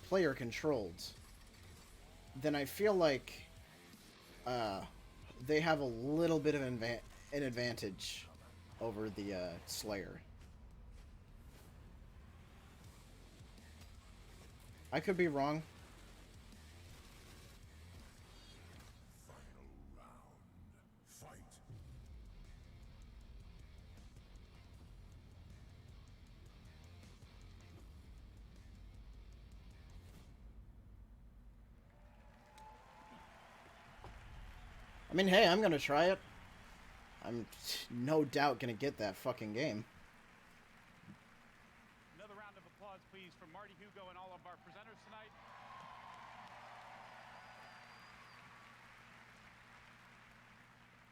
player controlled, then I feel like they have a little bit of an advantage over the Slayer. I could be wrong. I mean, hey, I'm gonna try it. I'm no doubt gonna get that fucking game. Another round of applause, please, for Marty Hugo and all of our presenters tonight.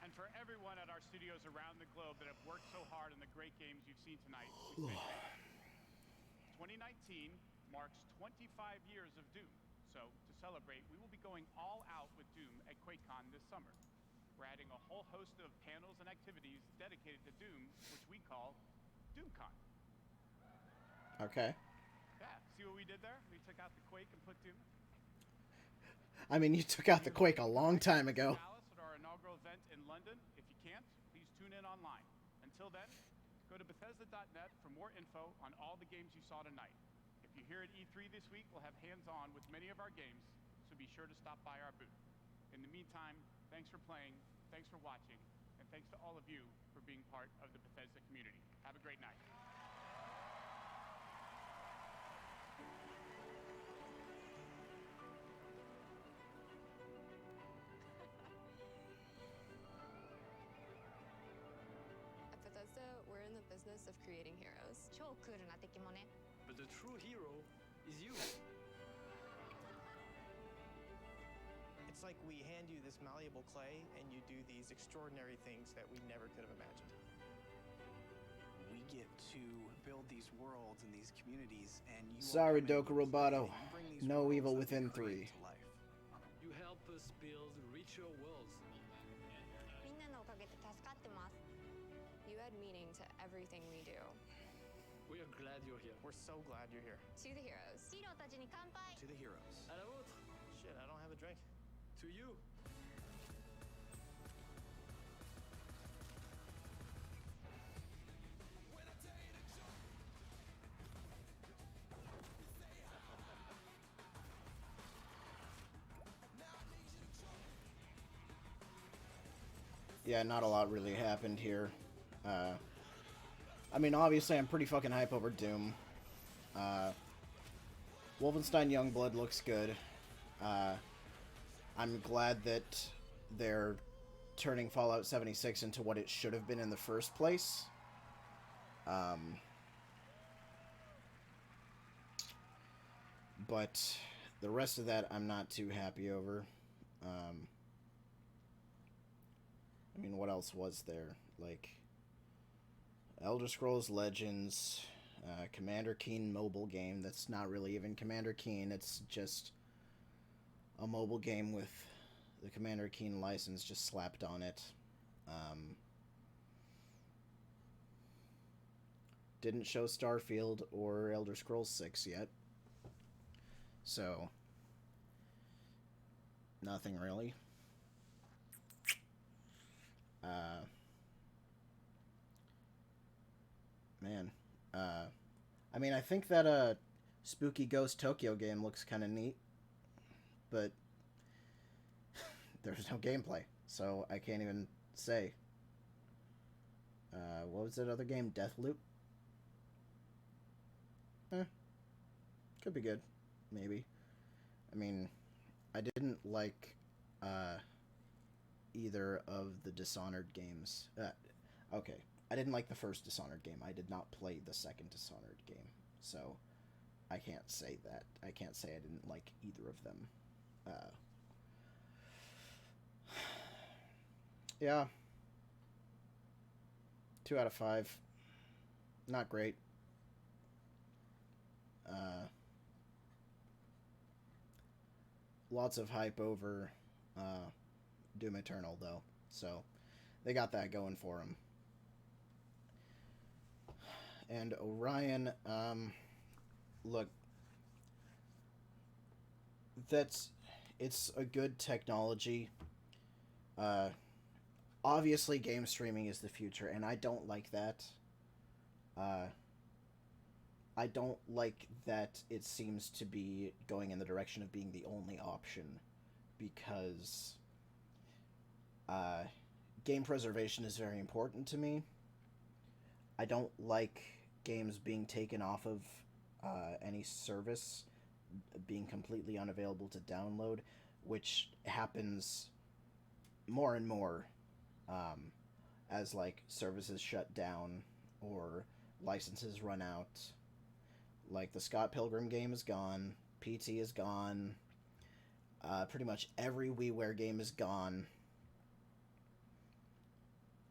And for everyone at our studios around the globe that have worked so hard on the great games you've seen tonight, we say thank you. 2019 marks 25 years of Doom. So, to celebrate, we will be going all out with Doom at QuakeCon this summer. We're adding a whole host of panels and activities dedicated to Doom, which we call DoomCon. Okay. Yeah, see what we did there? We took out the Quake and put Doom. I mean, you took out the Quake a long time ago. Dallas at our inaugural event in London. If you can't, please tune in online. Until then, go to Bethesda.net for more info on all the games you saw tonight. If you're here at E3 this week, we'll have hands-on with many of our games, so be sure to stop by our booth. In the meantime, thanks for playing, thanks for watching, and thanks to all of you for being part of the Bethesda community. Have a great night. At Bethesda, we're in the business of creating heroes. But the true hero is you. It's like we hand you this malleable clay and you do these extraordinary things that we never could have imagined. We get to build these worlds and these communities, and you Sorry, Doku Roboto. No evil within 3. You help us build richer worlds. You add meaning to everything we do. We are glad you're here. We're so glad you're here. To the heroes. To the heroes. À la vôtre. Shit, I don't have a drink. To you. Yeah, not a lot really happened here. I mean, obviously, I'm pretty fucking hype over Doom. Wolfenstein Youngblood looks good. I'm glad that they're turning Fallout 76 into what it should have been in the first place. But the rest of that, I'm not too happy over. I mean, what else was there? Like, Elder Scrolls Legends, Commander Keen mobile game that's not really even Commander Keen, it's just a mobile game with the Commander Keen license just slapped on it. Didn't show Starfield or Elder Scrolls 6 yet. So, nothing really. Man. I mean, I think that Spooky Ghost Tokyo game looks kind of neat. But there's no gameplay, so I can't even say. What was that other game? Deathloop? Could be good. Maybe. I mean, I didn't like either of the Dishonored games. Okay. I didn't like the first Dishonored game. I did not play the second Dishonored game. So, I can't say that. I can't say I didn't like either of them. Yeah. 2 out of 5. Not great. Lots of hype over Doom Eternal, though. So, they got that going for them. And Orion, look, it's a good technology. Obviously, game streaming is the future, and I don't like that. I don't like that it seems to be going in the direction of being the only option, because game preservation is very important to me. I don't like games being taken off of any service, being completely unavailable to download, which happens more and more as like services shut down or licenses run out. Like the Scott Pilgrim game is gone, PT is gone, pretty much every WiiWare game is gone.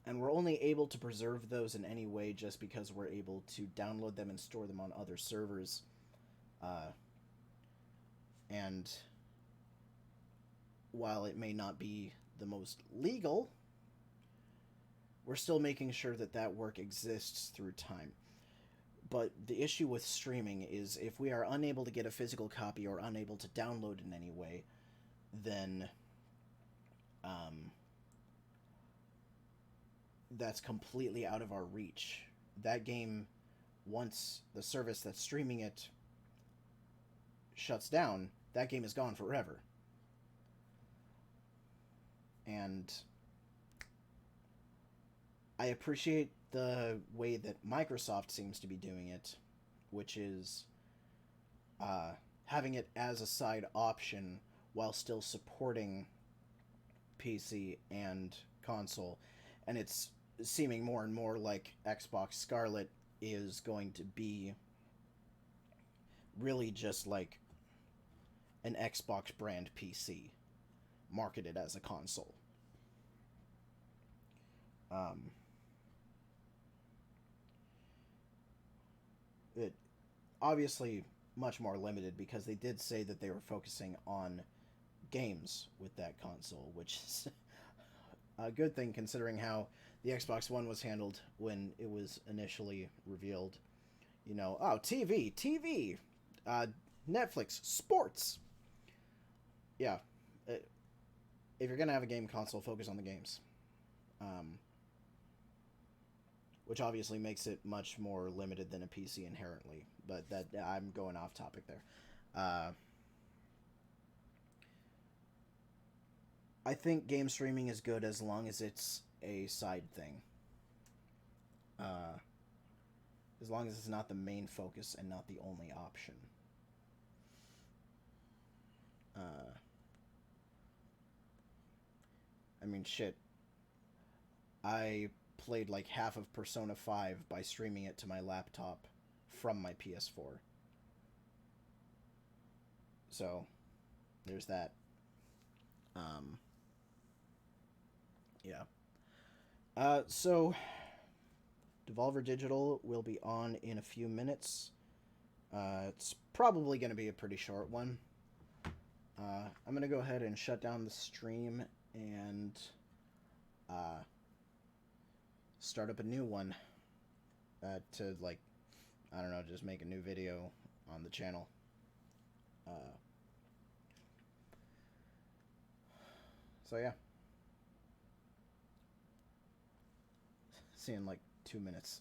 And we're only able to preserve those in any way just because we're able to download them and store them on other servers. And while it may not be the most legal, we're still making sure that that work exists through time. But the issue with streaming is if we are unable to get a physical copy or unable to download in any way, then that's completely out of our reach. That game, once the service that's streaming it shuts down, that game is gone forever. And I appreciate the way that Microsoft seems to be doing it, which is having it as a side option while still supporting PC and console. And it's seeming more and more like Xbox Scarlet is going to be really just like an Xbox brand PC marketed as a console. It obviously much more limited because they did say that they were focusing on games with that console, which is a good thing considering how the Xbox One was handled when it was initially revealed. You know, oh, TV, Netflix, sports. Yeah, if you're gonna have a game console, focus on the games. Which obviously makes it much more limited than a PC inherently, but that I'm going off topic there. I think game streaming is good as long as it's a side thing. As long as it's not the main focus and not the only option. I mean, shit. I played like half of Persona 5 by streaming it to my laptop from my PS4. So, there's that. Yeah. So, Devolver Digital will be on in a few minutes. It's probably going to be a pretty short one. I'm going to go ahead and shut down the stream and start up a new one to, like, I don't know, just make a new video on the channel. So yeah. See you in like 2 minutes.